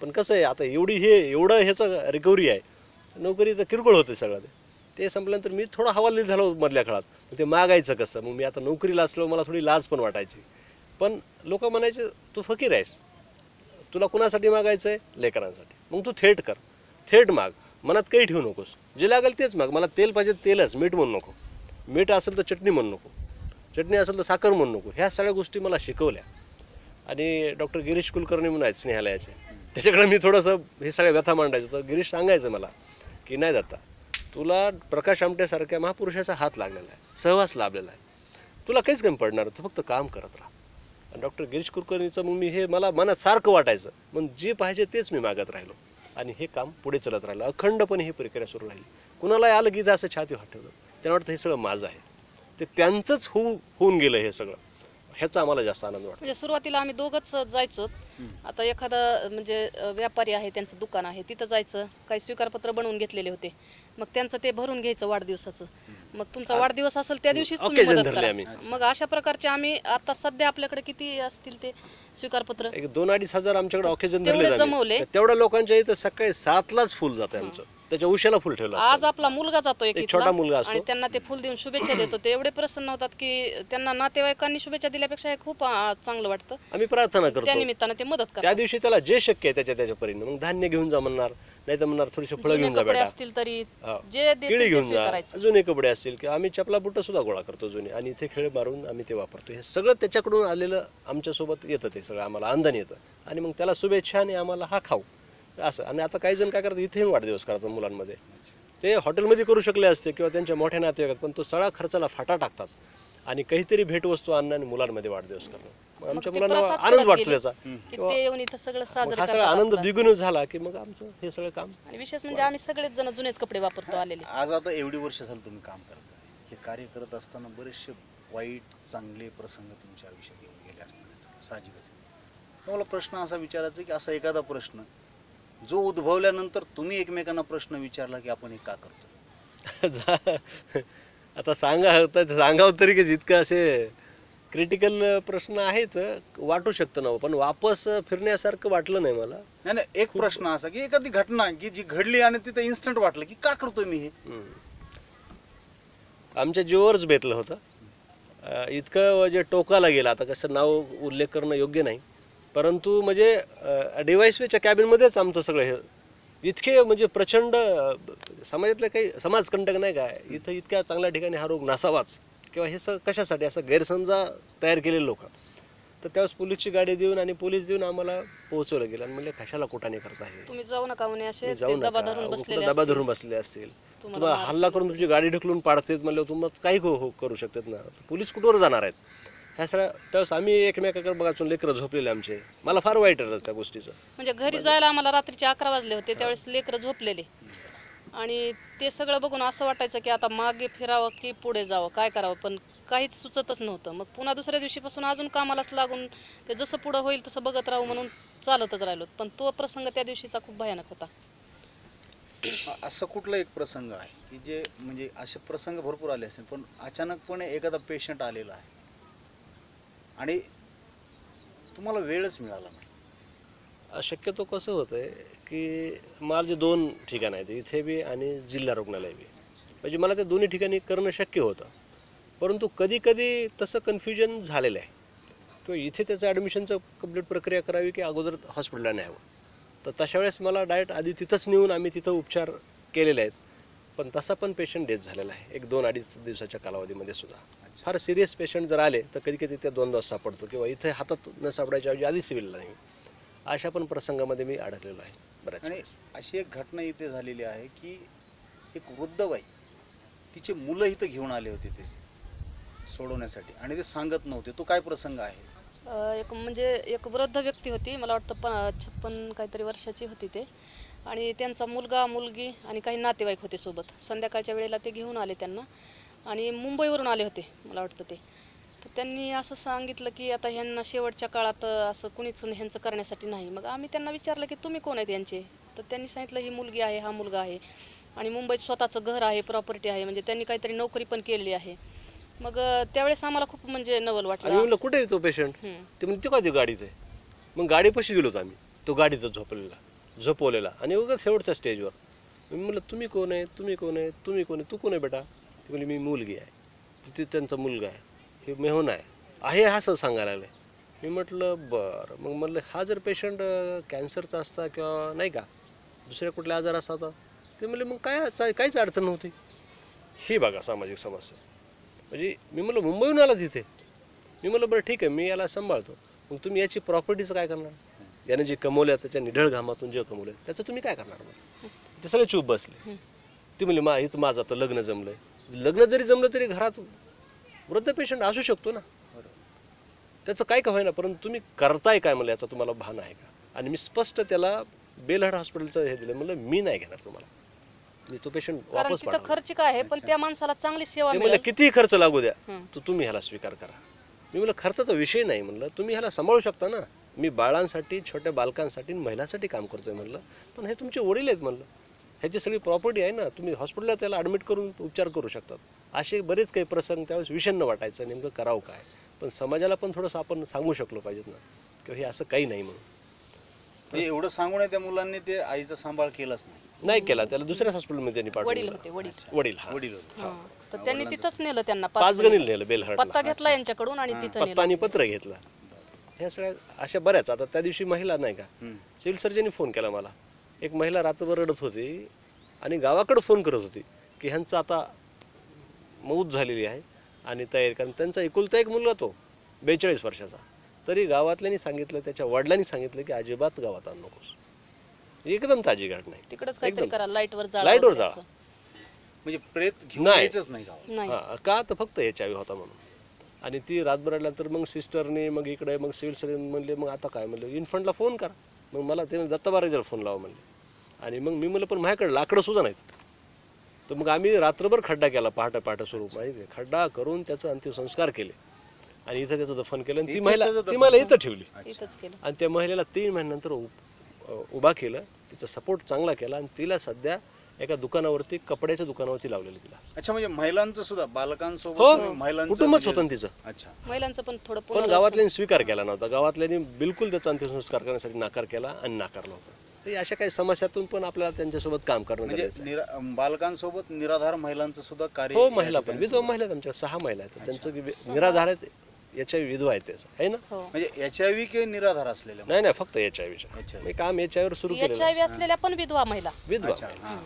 Speaker 2: पण कसं आहे आता एवढं ह्याचं रिकव्हरी आहे, नोकरीचं किरकोळ होतं सगळं. ते संपल्यानंतर मी थोडा हवालदिल झालो मधल्या काळात. ते मागायचं कसं, मग मी आता नोकरीला असलो मला थोडी लाज पण वाटायची. पण लोक म्हणायचे तू फकीर आहेस, तुला कुणासाठी मागायचं आहे? लेकरांसाठी. मग तू थेट माग, मनात काही ठेवू नकोस, जे लागेल तेच माग. मला तेल पाहिजे तेलच, मीठ म्हणू नको. मीठ असेल तर चटणी म्हणू नको, चटणी असेल तर साखर म्हणू नको. ह्या सगळ्या गोष्टी मला शिकवल्या. आणि डॉक्टर गिरीश कुलकर्णी म्हणून आहेत स्नेहालयाचे, त्याच्याकडे मी थोडंसं हे सगळ्या व्यथा मांडायचं. तर गिरीश सांगायचं मला की नाही जाता, तुला प्रकाश आमटेसारख्या महापुरुषाचा हात लागलेला आहे, सहवास लाभलेला आहे, तुला काहीच कमी पडणार, तू फक्त काम करत राहा. आणि डॉक्टर गिरीश कुलकर्णीचं मग मी हे मला मनात सारखं वाटायचं. मग जे पाहिजे तेच मी मागत राहिलो आणि हे काम पुढे चलत राहिलं. अखंडपणे ही प्रक्रिया सुरू राहिली. कुणालाही आलं की असं छाती वाटवलं, त्यांना वाटतं हे सगळं माझं आहे. ते त्यांचंच होऊन गेलं हे सगळं. ह्याचा आम्हाला जास्त आनंद वाटतो.
Speaker 3: म्हणजे सुरुवातीला आम्ही दोघंच जायचो. आता एखादा म्हणजे व्यापारी आहे, त्यांचं दुकान आहे, तिथं जायचं, काही स्वीकारपत्र बनवून घेतलेले होते, मग त्यांचं ते भरून घ्यायचं वाढदिवसाचं. मग तुमचा वाढदिवस असेल त्या दिवशीच तुम्ही मदत करा. मग अशा प्रकारचे आम्ही आता सध्या आपल्याकडे किती असतील ते स्वीकारपत्र?
Speaker 2: 2-2.5 हजार आमच्याकडे ऑकेजन
Speaker 3: जमवले.
Speaker 2: तेवढ्या लोकांच्या इथं सकाळी 7लाच फुल जातं आमचं. त्याच्या उशाला फुल ठेवलं.
Speaker 3: आज आपला मुलगा जातो एक
Speaker 2: छोटा मुलगा असतो
Speaker 3: आणि त्यांना ते फुल देऊन शुभेच्छा देतो. ते एवढे प्रसन्न होतात की त्यांना नातेवाईकांनी शुभेच्छा दिल्यापेक्षा हे खूप चांगलं वाटतं.
Speaker 2: आम्ही प्रार्थना करतो
Speaker 3: त्या निमित्तानं ते मदत करतात.
Speaker 2: त्या दिवशी त्याला जे शक्य आहे त्याच्या परीने, मग धान्य घेऊन जा म्हणणार, नाही तर म्हणणार थोडीशी फळं घेऊन जा बेटा,
Speaker 3: असतील तरी जे
Speaker 2: केळी
Speaker 3: देतील
Speaker 2: घेऊन
Speaker 3: ते
Speaker 2: जा,
Speaker 3: स्वीकारायचं.
Speaker 2: जुने कपडे असतील किंवा आम्ही चपला बुट सुद्धा गोळा करतो जुने, आणि इथे खेळ मारून आम्ही ते वापरतो. हे सगळं त्याच्याकडून आलेलं आमच्यासोबत येतं, ते सगळं आम्हाला आनंदाने येतं. आणि मग त्याला शुभेच्छा आणि आम्हाला हा खाऊ असं. आणि आता काही जण काय करतात, इथे वाढदिवस करतात मुलांमध्ये. ते हॉटेलमध्ये करू शकले असते किंवा त्यांच्या मोठ्या नातेवाईकात, पण तो सगळा खर्चाला फाटा टाकतात आणि काहीतरी भेटवस्तू आणणं आणि मुलांमध्ये वाढदिवस करणं. आमच्या मुलांना आनंद वाटतो त्याचा. हा सगळा आनंद द्विगुण झाला की मग आमचं हे सगळं काम.
Speaker 3: आणि विशेष म्हणजे आम्ही सगळेच जण जुनेच कपडे वापरतो आलेले.
Speaker 1: आज आता एवढी वर्ष झालं तुम्ही काम करता, हे कार्य करत असताना बरेचसे वाईट चांगले प्रसंग तुमच्या आयुष्यात येऊन गेले असतात, साहजिकच. मला प्रश्न असा विचारायचा की असा एखादा प्रश्न जो उद्भवल्यानंतर तुम्ही एकमेकांना प्रश्न विचारला की आपण हे का करतो?
Speaker 2: आता सांगावं तरी की जितकं असे क्रिटिकल प्रश्न आहेत वाटू शकतं ना, पण वापस फिरण्यासारखं वाटलं नाही मला.
Speaker 1: नाही, एक प्रश्न असा की एखादी घटना की जी घडली आणि तिथे इन्स्टंट वाटलं की का करतोय मी हे.
Speaker 2: आमच्या जीवावरच बेतलं होतं. इतकं जे टोकाला गेलं, आता कसं नाव उल्लेख करणं योग्य नाही, परंतु म्हणजे डिवाइसवेच्या कॅबिनमध्येच आमचं सगळं हे इतके म्हणजे प्रचंड समाजातले काही समाजकंटक नाही काय, इथं इतक्या चांगल्या ठिकाणी हा रोग नसावाच किंवा हे सगळं कशासाठी असं गैरसमजा तयार केलेले लोक. तर त्यावेळेस पोलीसची गाडी देऊन आणि पोलीस देऊन आम्हाला पोहोचवलं गेलं आणि म्हणजे कशाला कुठाने करता हे,
Speaker 3: तुम्ही जाऊ नका म्हणे, असे
Speaker 2: जाऊ
Speaker 3: दबा
Speaker 2: नका,
Speaker 3: धरून
Speaker 2: धरून बसले असतील, तुम्हाला हल्ला करून तुमची गाडी ढकलून पाडतात म्हणलं तुम्हाला काही करू शकतात ना, पोलीस कुठवर जाणार आहेत. ह्या सगळ्या त्यावेळेस आम्ही एकमेकाकडे बघायचो, लेकरं झोपलेले आमचे. मला फार वाईट आहे त्या गोष्टीचं.
Speaker 3: म्हणजे घरी जायला आम्हाला रात्रीचे 11 वाजले होते, त्यावेळेस लेकरं झोपलेले आणि ते सगळं बघून असं वाटायचं की आता मागे फिरावं की पुढे जावं, काय करावं, पण काहीच सुचतच नव्हतं. मग पुन्हा दुसऱ्या दिवशीपासून अजून कामालाच लागून ते जसं पुढं होईल तसं बघत राहू म्हणून चालतच राहिलो. पण तो प्रसंग त्या दिवशीचा खूप भयानक होता.
Speaker 1: असं कुठला एक प्रसंग आहे की जे म्हणजे असे प्रसंग भरपूर आले असेल, पण अचानकपणे एखादा पेशंट आलेला आहे आणि तुम्हाला वेळच मिळाला नाही?
Speaker 2: शक्यतो कसं होतंय की माझे 2 ठिकाण आहेत, इथे बी आणि जिल्हा रुग्णालय बी. म्हणजे मला ते दोन्ही ठिकाणी करणं शक्य होतं, परंतु कधी कधी तसं कन्फ्युजन झालेलं आहे किंवा इथे त्याचं ॲडमिशनचं कंप्लीट प्रक्रिया करावी की अगोदर हॉस्पिटलला न्यावं. तर तशा वेळेस मला डायरेक्ट आधी तिथंच नेऊन आम्ही तिथं उपचार केलेले आहेत. पण तसा पण पेशंट डेथ झालेला आहे 1-2-2.5 दिवसाच्या कालावधीमध्ये सुद्धा. फार सिरियस पेशंट जर आले तर कधी कधी ते 2 दिवस सापडतो किंवा इथे हातात न सापडायच्या ऐवजी आधी सिव्हिलला नाही. अशा पण प्रसंगामध्ये मी अडकलेलो आहे. बऱ्याच
Speaker 1: आणि
Speaker 2: वेळेस.
Speaker 1: अशी एक घटना इथे झालेली आहे की एक वृद्ध बाई तिचे मुलं इथं घेऊन आले होते ते सोडवण्यासाठी आणि ते सांगत नव्हते. तो काय प्रसंग आहे?
Speaker 3: एक म्हणजे एक वृद्ध व्यक्ती होती, मला वाटतं 56 काहीतरी वर्षाची होती ते. आणि त्यांचा मुलगा मुलगी आणि काही नातेवाईक होते सोबत. संध्याकाळच्या वेळेला ते घेऊन आले त्यांना आणि मुंबईवरून आले होते मला वाटतं ते. तर त्यांनी असं सांगितलं की आता ह्यांना शेवटच्या काळात असं कुणीच ह्यांचं करण्यासाठी नाही. मग आम्ही त्यांना विचारलं की तुम्ही कोण आहेत यांचे? तर त्यांनी सांगितलं ही मुलगी आहे, हा मुलगा आहे आणि मुंबईत स्वतःचं घर आहे, प्रॉपर्टी आहे, म्हणजे त्यांनी काहीतरी नोकरी पण केलेली आहे. मग त्यावेळेस आम्हाला खूप म्हणजे नवल
Speaker 2: आम्ही
Speaker 3: वाटलं.
Speaker 2: म्हणलं कुठे आहे तो पेशंट?
Speaker 3: हम्म.
Speaker 2: ते म्हणजे काय ते गाडीत आहे. मग गाडीपाशी गेलो होतो आम्ही, तो गाडीचा झोपवलेला आणि उगाच शेवटच्या स्टेजवर. मी म्हणलं तुम्ही कोण आहे, तुम्ही कोण आहे, तुम्ही कोण आहे, तू कोण आहे बेटा? ते म्हणले मी मुलगी आहे, तिथे त्यांचा मुलगा आहे, हे मेहून आहे असं सांगायला लागले. मी म्हटलं बरं. मग म्हणलं हा जर पेशंट कॅन्सरचा असता किंवा नाही का दुसऱ्या कुठल्या आजार असता तर ते म्हणले मग काहीच अडचण नव्हती. ही बघा सामाजिक समस्या. म्हणजे मी म्हणलं मुंबईहून आला तिथे. मी म्हणलं बरं ठीक आहे मी याला सांभाळतो, मग तुम्ही याची प्रॉपर्टीचं काय करणार? याने जे कमवल्या त्याच्या निढळ घामातून जे कमवलं त्याचं तुम्ही काय करणार? मग ते सगळे चूप बसले. ते म्हणले हिच माझं आता लग्न जमलंय. लग्न जरी जमलं तरी घरात वृद्ध पेशंट असू शकतो ना, त्याचं काय का होईना, परंतु तुम्ही करताय काय म्हणलं याचा तुम्हाला भान आहे का? आणि मी स्पष्ट त्याला बेलहड हॉस्पिटलचं हे दिलं, म्हणलं मी नाही घेणार तुम्हाला, मी तो पेशंट
Speaker 3: कारण
Speaker 2: वापस
Speaker 3: तिथं
Speaker 2: पाठवणार.
Speaker 3: खर्चिक आहे पण त्या माणसाला चांगली सेवा
Speaker 2: ते म्हणलं
Speaker 3: मिळेल.
Speaker 2: कितीही खर्च लागू द्या
Speaker 3: हं.
Speaker 2: तर तुम्ही ह्याला स्वीकार करा. मी म्हणलं खर्चाचा विषय नाही, म्हणलं तुम्ही ह्याला सांभाळू शकता ना. मी बाळांसाठी, छोट्या बालकांसाठी, महिलांसाठी काम करतोय म्हणलं, पण हे तुमचे वडील आहेत म्हणलं, ह्याची सगळी प्रॉपर्टी आहे ना, तुम्ही हॉस्पिटलला त्याला ॲडमिट करून उपचार करू शकतात. असे बरेच काही प्रसंग त्यावेळेस विषण्ण वाटायचं, नेमकं करावं काय. पण समाजाला पण थोडंसं आपण सांगू शकलो पाहिजेत ना की हे असं काही नाही म्हणून.
Speaker 1: म्हणजे एवढं सांगून त्या मुलांनी ते आईचा सांभाळ केलाच
Speaker 2: नाही केला. त्याला दुसऱ्या हॉस्पिटलमध्ये त्यांनी
Speaker 3: वडील
Speaker 2: पाठवलं.
Speaker 3: होते वडील.
Speaker 2: वडील हा
Speaker 1: वडील होते.
Speaker 3: हां. तर त्यांनी तिथंच नेलं त्यांना
Speaker 2: पाच गणीला नेलं बेलहट.
Speaker 3: पत्ता घेतला यांच्याकडून आणि तिथं
Speaker 2: पत्ता आणि
Speaker 3: नेलं.
Speaker 2: पत्र घेतला. ह्या सगळ्या अशा बऱ्याच. आता त्या दिवशी महिला नाही का
Speaker 1: हम्म.
Speaker 2: सिव्हिल सर्जनने फोन केला मला. एक महिला रात्रभर रडत होती आणि गावाकडे फोन करत होती की ह्यांचं आता मौत झालेली आहे आणि तयारी, कारण त्यांचा एकुलता एक मुलगा तो 42 वर्षाचा. तरी गावातल्यांनी सांगितलं, त्याच्या वडिलांनी सांगितलं की अजिबात गावात आणू नकोस. एकदम ताजी घाट नाही.
Speaker 3: तिकडच काहीतरी
Speaker 2: एकदम.
Speaker 3: करा, लाईटवर जाळा
Speaker 2: लाईटवर
Speaker 3: वगैरे
Speaker 2: जाळा.
Speaker 3: असं.
Speaker 1: म्हणजे प्रेत घेऊन
Speaker 2: नाही.
Speaker 1: यायचंच नाही गावात.
Speaker 3: नाही.
Speaker 2: हा का तर फक्त HIV होता म्हणून. आणि ती रातभर रडल्यानंतर मग सिस्टरने मग इकडे मग सिव्हिल सर्जन म्हणले मग आता काय म्हणलं इन्फंटला फोन करा. मग मला ते दत्ता बाराजीला फोन लावा म्हणले. आणि मग मी म्हणलं पण माझ्याकडे लाकडं सुद्धा नाहीत. तर मग आम्ही रात्रभर खड्डा केला, पहाटे सुरू माहिती आहे, खड्डा करून त्याचं अंत्यसंस्कार केले आणि इथं त्याचं दफन केलं. आणि ती
Speaker 1: इथंच
Speaker 2: महिला
Speaker 1: त्याचं
Speaker 2: ती महिला इथं ठेवली
Speaker 3: इथंच केलं.
Speaker 2: आणि त्या महिलेला 3 महिन्यानंतर उभा केलं, तिचा सपोर्ट चांगला केला आणि तिला सध्या एका दुकानावरती, कपड्याच्या दुकानावरती लावलेलं तिला.
Speaker 1: अच्छा, म्हणजे महिलांचं सुद्धा बालकांसोबत
Speaker 2: हो,
Speaker 1: महिलांचं
Speaker 2: कुटुंबच
Speaker 1: म्हणजे-
Speaker 2: होतं ना तिचं.
Speaker 1: अच्छा.
Speaker 3: महिलांचं पण थोडं
Speaker 2: पण
Speaker 3: पुनर्वसन.
Speaker 2: गावातल्यांनी स्वीकार केला नव्हता. गावातल्यांनी बिलकुल त्याचा अंत्यसंस्कार करण्यासाठी नाकार केला आणि नाकारला होता. तर अशा काही समस्यातून पण आपल्याला त्यांच्यासोबत काम करणं
Speaker 1: म्हणजे
Speaker 2: गरजेचं आहे.
Speaker 1: बालकांसोबत निराधार महिलांचं सुद्धा कार्य
Speaker 2: हो,
Speaker 1: या
Speaker 2: महिला पण
Speaker 1: ठिकाणी
Speaker 2: विधवा
Speaker 1: सुरू
Speaker 2: महिला आमच्या 6 महिला आहेत.
Speaker 1: अच्छा.
Speaker 2: त्यांचं निराधार आहेत, HIV विधवा आहेत त्याचं आहे ना.
Speaker 3: हो.
Speaker 1: आहे. म्हणजे HIV के निराधार असलेल्या
Speaker 2: नाही फक्त HIV
Speaker 1: अच्छा.
Speaker 2: मी काम याच्यावर सुरू केलं.
Speaker 3: HIV असलेल्या पण विधवा महिला.
Speaker 2: विधवा
Speaker 1: अच्छा.
Speaker 2: महिला.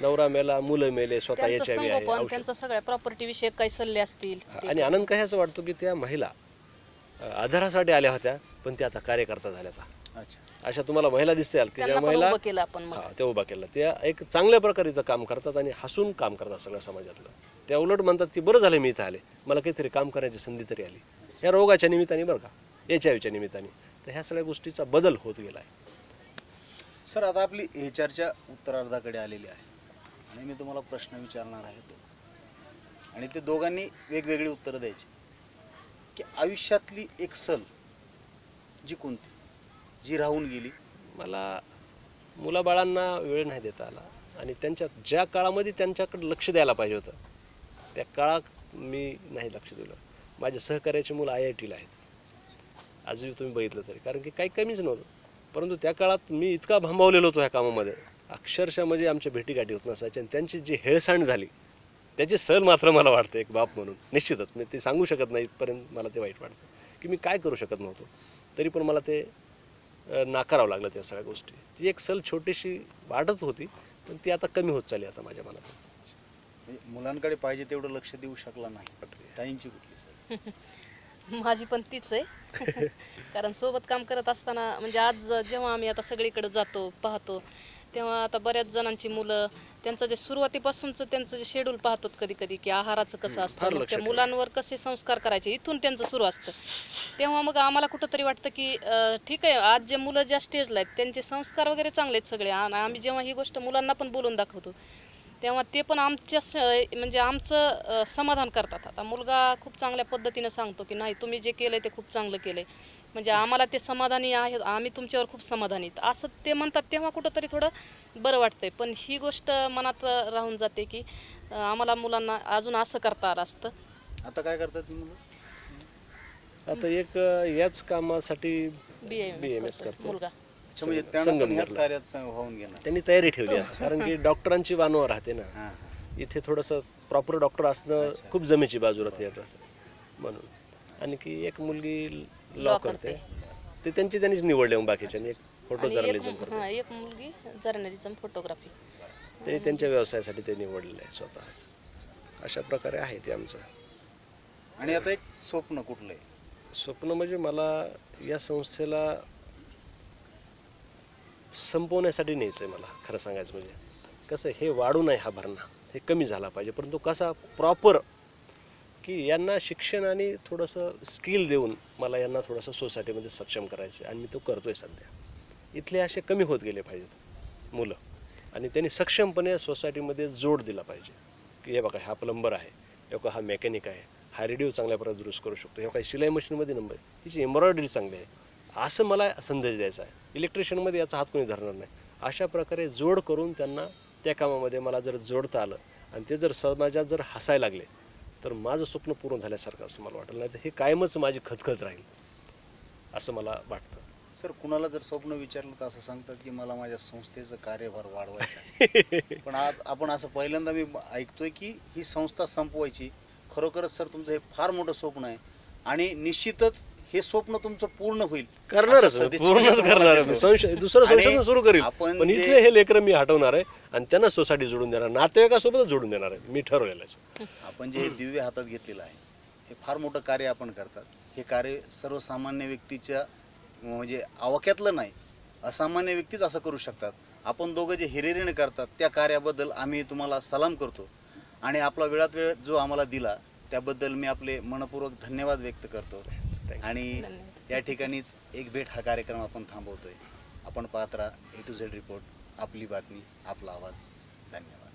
Speaker 2: नवरा मेला, मुलं मेले, स्वतः
Speaker 3: त्यांचं
Speaker 2: HIV आहे,
Speaker 3: संगोपन,
Speaker 2: औषध.
Speaker 3: त्यांचं सगळ्या प्रॉपर्टी विषयक काही सल्ले असतील ते
Speaker 2: आणि आनंद काय असं वाटतो की त्या महिला आधारासाठी आल्या होत्या पण त्या आता कार्यकर्ता झाल्या.
Speaker 1: अच्छा.
Speaker 2: अशा तुम्हाला महिला दिसतील की
Speaker 3: त्यांना
Speaker 2: ज्या
Speaker 3: पण
Speaker 2: महिला
Speaker 3: उभं केलं आपण मग.
Speaker 2: त्या उभा केला, त्या एक चांगल्या प्रकारे इथं काम करतात आणि हसून काम करतात सगळ्या समाजातलं. त्या उलट म्हणतात की बरं झालं मी इथं आले, मला काहीतरी काम करण्याची संधी तरी आली या रोगाच्या निमित्ताने, बरं का, HIVच्या निमित्ताने. तर ह्या सगळ्या गोष्टीचा बदल होत गेला आहे.
Speaker 1: सर, आता आपली चर्चा उत्तरार्धाकडे आलेली आहे आणि मी तुम्हाला प्रश्न विचारणार आहे तो, आणि ते दोघांनी वेगवेगळी उत्तरं द्यायची. की आयुष्यातली एक सल जी कोणती, जी राहून गेली?
Speaker 2: मला मुलाबाळांना वेळ नाही देता आला आणि त्यांच्या ज्या काळामध्ये त्यांच्याकडे लक्ष द्यायला पाहिजे होतं त्या काळात मी नाही लक्ष दिलं. माझे सहकार्याचे मुलं IITला आहेत आजही तुम्ही बघितलं तरी, कारण की काही कमीच नव्हतं. परंतु त्या काळात मी इतका भांबावलेलो होतो ह्या कामामध्ये, अक्षरशः म्हणजे आमच्या भेटीगाठी होत नसायच्या. आणि त्यांची जी हेळसांड झाली त्याची सल मात्र मला वाटतं एक बाप म्हणून निश्चितच मी ते सांगू शकत नाही इथपर्यंत मला ते वाईट वाटतं की मी काय करू शकत नव्हतो, तरी पण मला ते नाकारावं लागलं त्या सगळ्या गोष्टी. ती एक सल छोटीशी वाटत होती पण ती आता कमी होत चालली आता माझ्या मनात.
Speaker 1: म्हणजे मुलांकडे पाहिजे तेवढं लक्ष देऊ शकला नाही. ताईंची कुठली सर?
Speaker 3: माझी पण तीच आहे. कारण सोबत काम करत असताना म्हणजे आज जेव्हा आम्ही आता सगळीकडे जातो पाहतो, तेव्हा आता बऱ्याच जणांची मुलं त्यांचं जे सुरुवातीपासूनचं त्यांचं जे शेड्यूल पाहतो कधी कधी की आहाराचं कसं
Speaker 2: फार
Speaker 3: असतं, मग
Speaker 2: लक्ष
Speaker 3: त्या
Speaker 2: ठेवायचं.
Speaker 3: मुलांवर कसे संस्कार करायचे इथून त्यांचं सुरू असतं. तेव्हा मग आम्हाला कुठंतरी वाटतं की ठीक आहे, आज जे मुलं ज्या स्टेजला आहेत त्यांचे संस्कार वगैरे चांगले आहेत सगळे, आणि आम्ही जेव्हा ही गोष्ट मुलांना पण बोलून दाखवतो तेव्हा ते पण आमच्या म्हणजे आमचं समाधान करतात. आता मुलगा खूप चांगल्या पद्धतीनं सांगतो की नाही, तुम्ही जे केलंय ते खूप चांगलं केलंय, म्हणजे आम्हाला ते समाधानी आहे, आम्ही तुमच्यावर खूप समाधानी आहेत असं ते म्हणतात. तेव्हा कुठंतरी थोडं बरं वाटतंय. पण ही गोष्ट मनात राहून जाते की आम्हाला मुलांना अजून असं करता आलं असतं.
Speaker 1: आता काय करतात ती मुलं?
Speaker 2: आता एक याच कामासाठी
Speaker 3: BAMS
Speaker 2: BMS करतो.
Speaker 3: मुलगा.
Speaker 1: अच्छा, म्हणजे त्यांना पण ह्याच
Speaker 2: संगमनेरला
Speaker 1: कार्यात वाहून घेणार.
Speaker 2: त्यांनी तयारी ठेवली आहे, कारण की डॉक्टरांची वानवा राहते ना,
Speaker 1: हां हां.
Speaker 2: इथे थोडंसं प्रॉपर डॉक्टर असणं
Speaker 1: अच्छा.
Speaker 2: खूप जमेची बाजू राहते म्हणून. आणखी एक मुलगी लॉ करते, ते त्यांनीच निवडले. मग बाकीच्यांनी एक फोटो
Speaker 3: आणि
Speaker 2: जर्नलिझम करते,
Speaker 3: एक मुलगी जर्नलिझम फोटोग्राफी.
Speaker 2: ते त्यांच्या व्यवसायासाठी ते निवडलेलं आहे स्वतःच. अशा प्रकारे आहे ते आमचं
Speaker 1: आणि आता एक स्वप्न कुठलं आहे?
Speaker 2: स्वप्न. म्हणजे मला या संस्थेला संपवण्यासाठी न्यायचं आहे. मला खरं सांगायचं म्हणजे कसं, हे वाढू नये, हा भरणा हे कमी झाला पाहिजे, परंतु कसा प्रॉपर की यांना शिक्षण आणि थोडंसं स्किल देऊन मला यांना थोडंसं सोसायटीमध्ये सक्षम करायचं आहे, आणि मी तो करतोय सध्या. इथले असे कमी होत गेले पाहिजेत मुलं, आणि त्यांनी सक्षमपणे सोसायटीमध्ये जोड दिला पाहिजे की हे बघा, हा प्लंबर आहे, हे बघा हा मेकॅनिक आहे, हा रेडिओ चांगल्या प्रकारे दुरुस्त करू शकतो, हे काही शिलाई मशीनमध्ये नंबर, हिची एम्ब्रॉयडरी चांगली आहे, असं मला संदेश द्यायचा आहे. इलेक्ट्रिशियनमध्ये याचा हात कोणी धरणार नाही. अशा प्रकारे जोड करून त्यांना त्या कामामध्ये मला जर जोडता आलं, आणि ते जर समाजात जर हसायला लागले, तर माझं स्वप्न पूर्ण झाल्यासारखं असं मला वाटलं. नाही तर हे कायमच माझी खतखत राहील असं मला वाटतं.
Speaker 1: सर, कुणाला जर स्वप्न विचारलं तर असं सांगतात की मला माझ्या संस्थेचं कार्यभार वाढवायचं आहे. पण आज आपण असं पहिल्यांदा मी ऐकतोय की ही संस्था संपवायची. खरोखरच सर तुमचं हे फार मोठं स्वप्न आहे, आणि निश्चितच हे स्वप्न तुमचं पूर्ण होईल.
Speaker 2: करणारच,
Speaker 1: अशा सदिच्छा मी
Speaker 2: पूर्णच
Speaker 1: तुम्हाला
Speaker 2: करणार.
Speaker 1: देतो.
Speaker 2: दुसरं
Speaker 1: आणि
Speaker 2: संशोधन सुरू करील,
Speaker 1: आपण
Speaker 2: पण
Speaker 1: जे-
Speaker 2: इथले हे लेकरं मी हटवणार आहे, आणि त्यांना सोसायटी जोडून देणार, नातेवाईकासोबतच जोडून देणार आहे, मी ठरवलेलं आहे.
Speaker 1: आपण जे दिव्य हातात घेतलेलं आहे, हे फार मोठं कार्य आपण करतात. हे कार्य सर्वसामान्य व्यक्तीच्या म्हणजे आवाक्यातलं नाही, असामान्य व्यक्तीच असं करू शकतात. आपण दोघं जे हिरिरीने करतात त्या कार्याबद्दल आम्ही तुम्हाला सलाम करतो, आणि आपला वेळात वेळ जो आम्हाला दिला त्याबद्दल मी आपले मनपूर्वक धन्यवाद व्यक्त करतो. आणि
Speaker 3: धन्यवाद.
Speaker 1: या ठिकाणीच एक भेट हा कार्यक्रम आपण थांबवतोय. आपण पाहत राहा A to Z रिपोर्ट, आपली बातमी, आपला आवाज. धन्यवाद.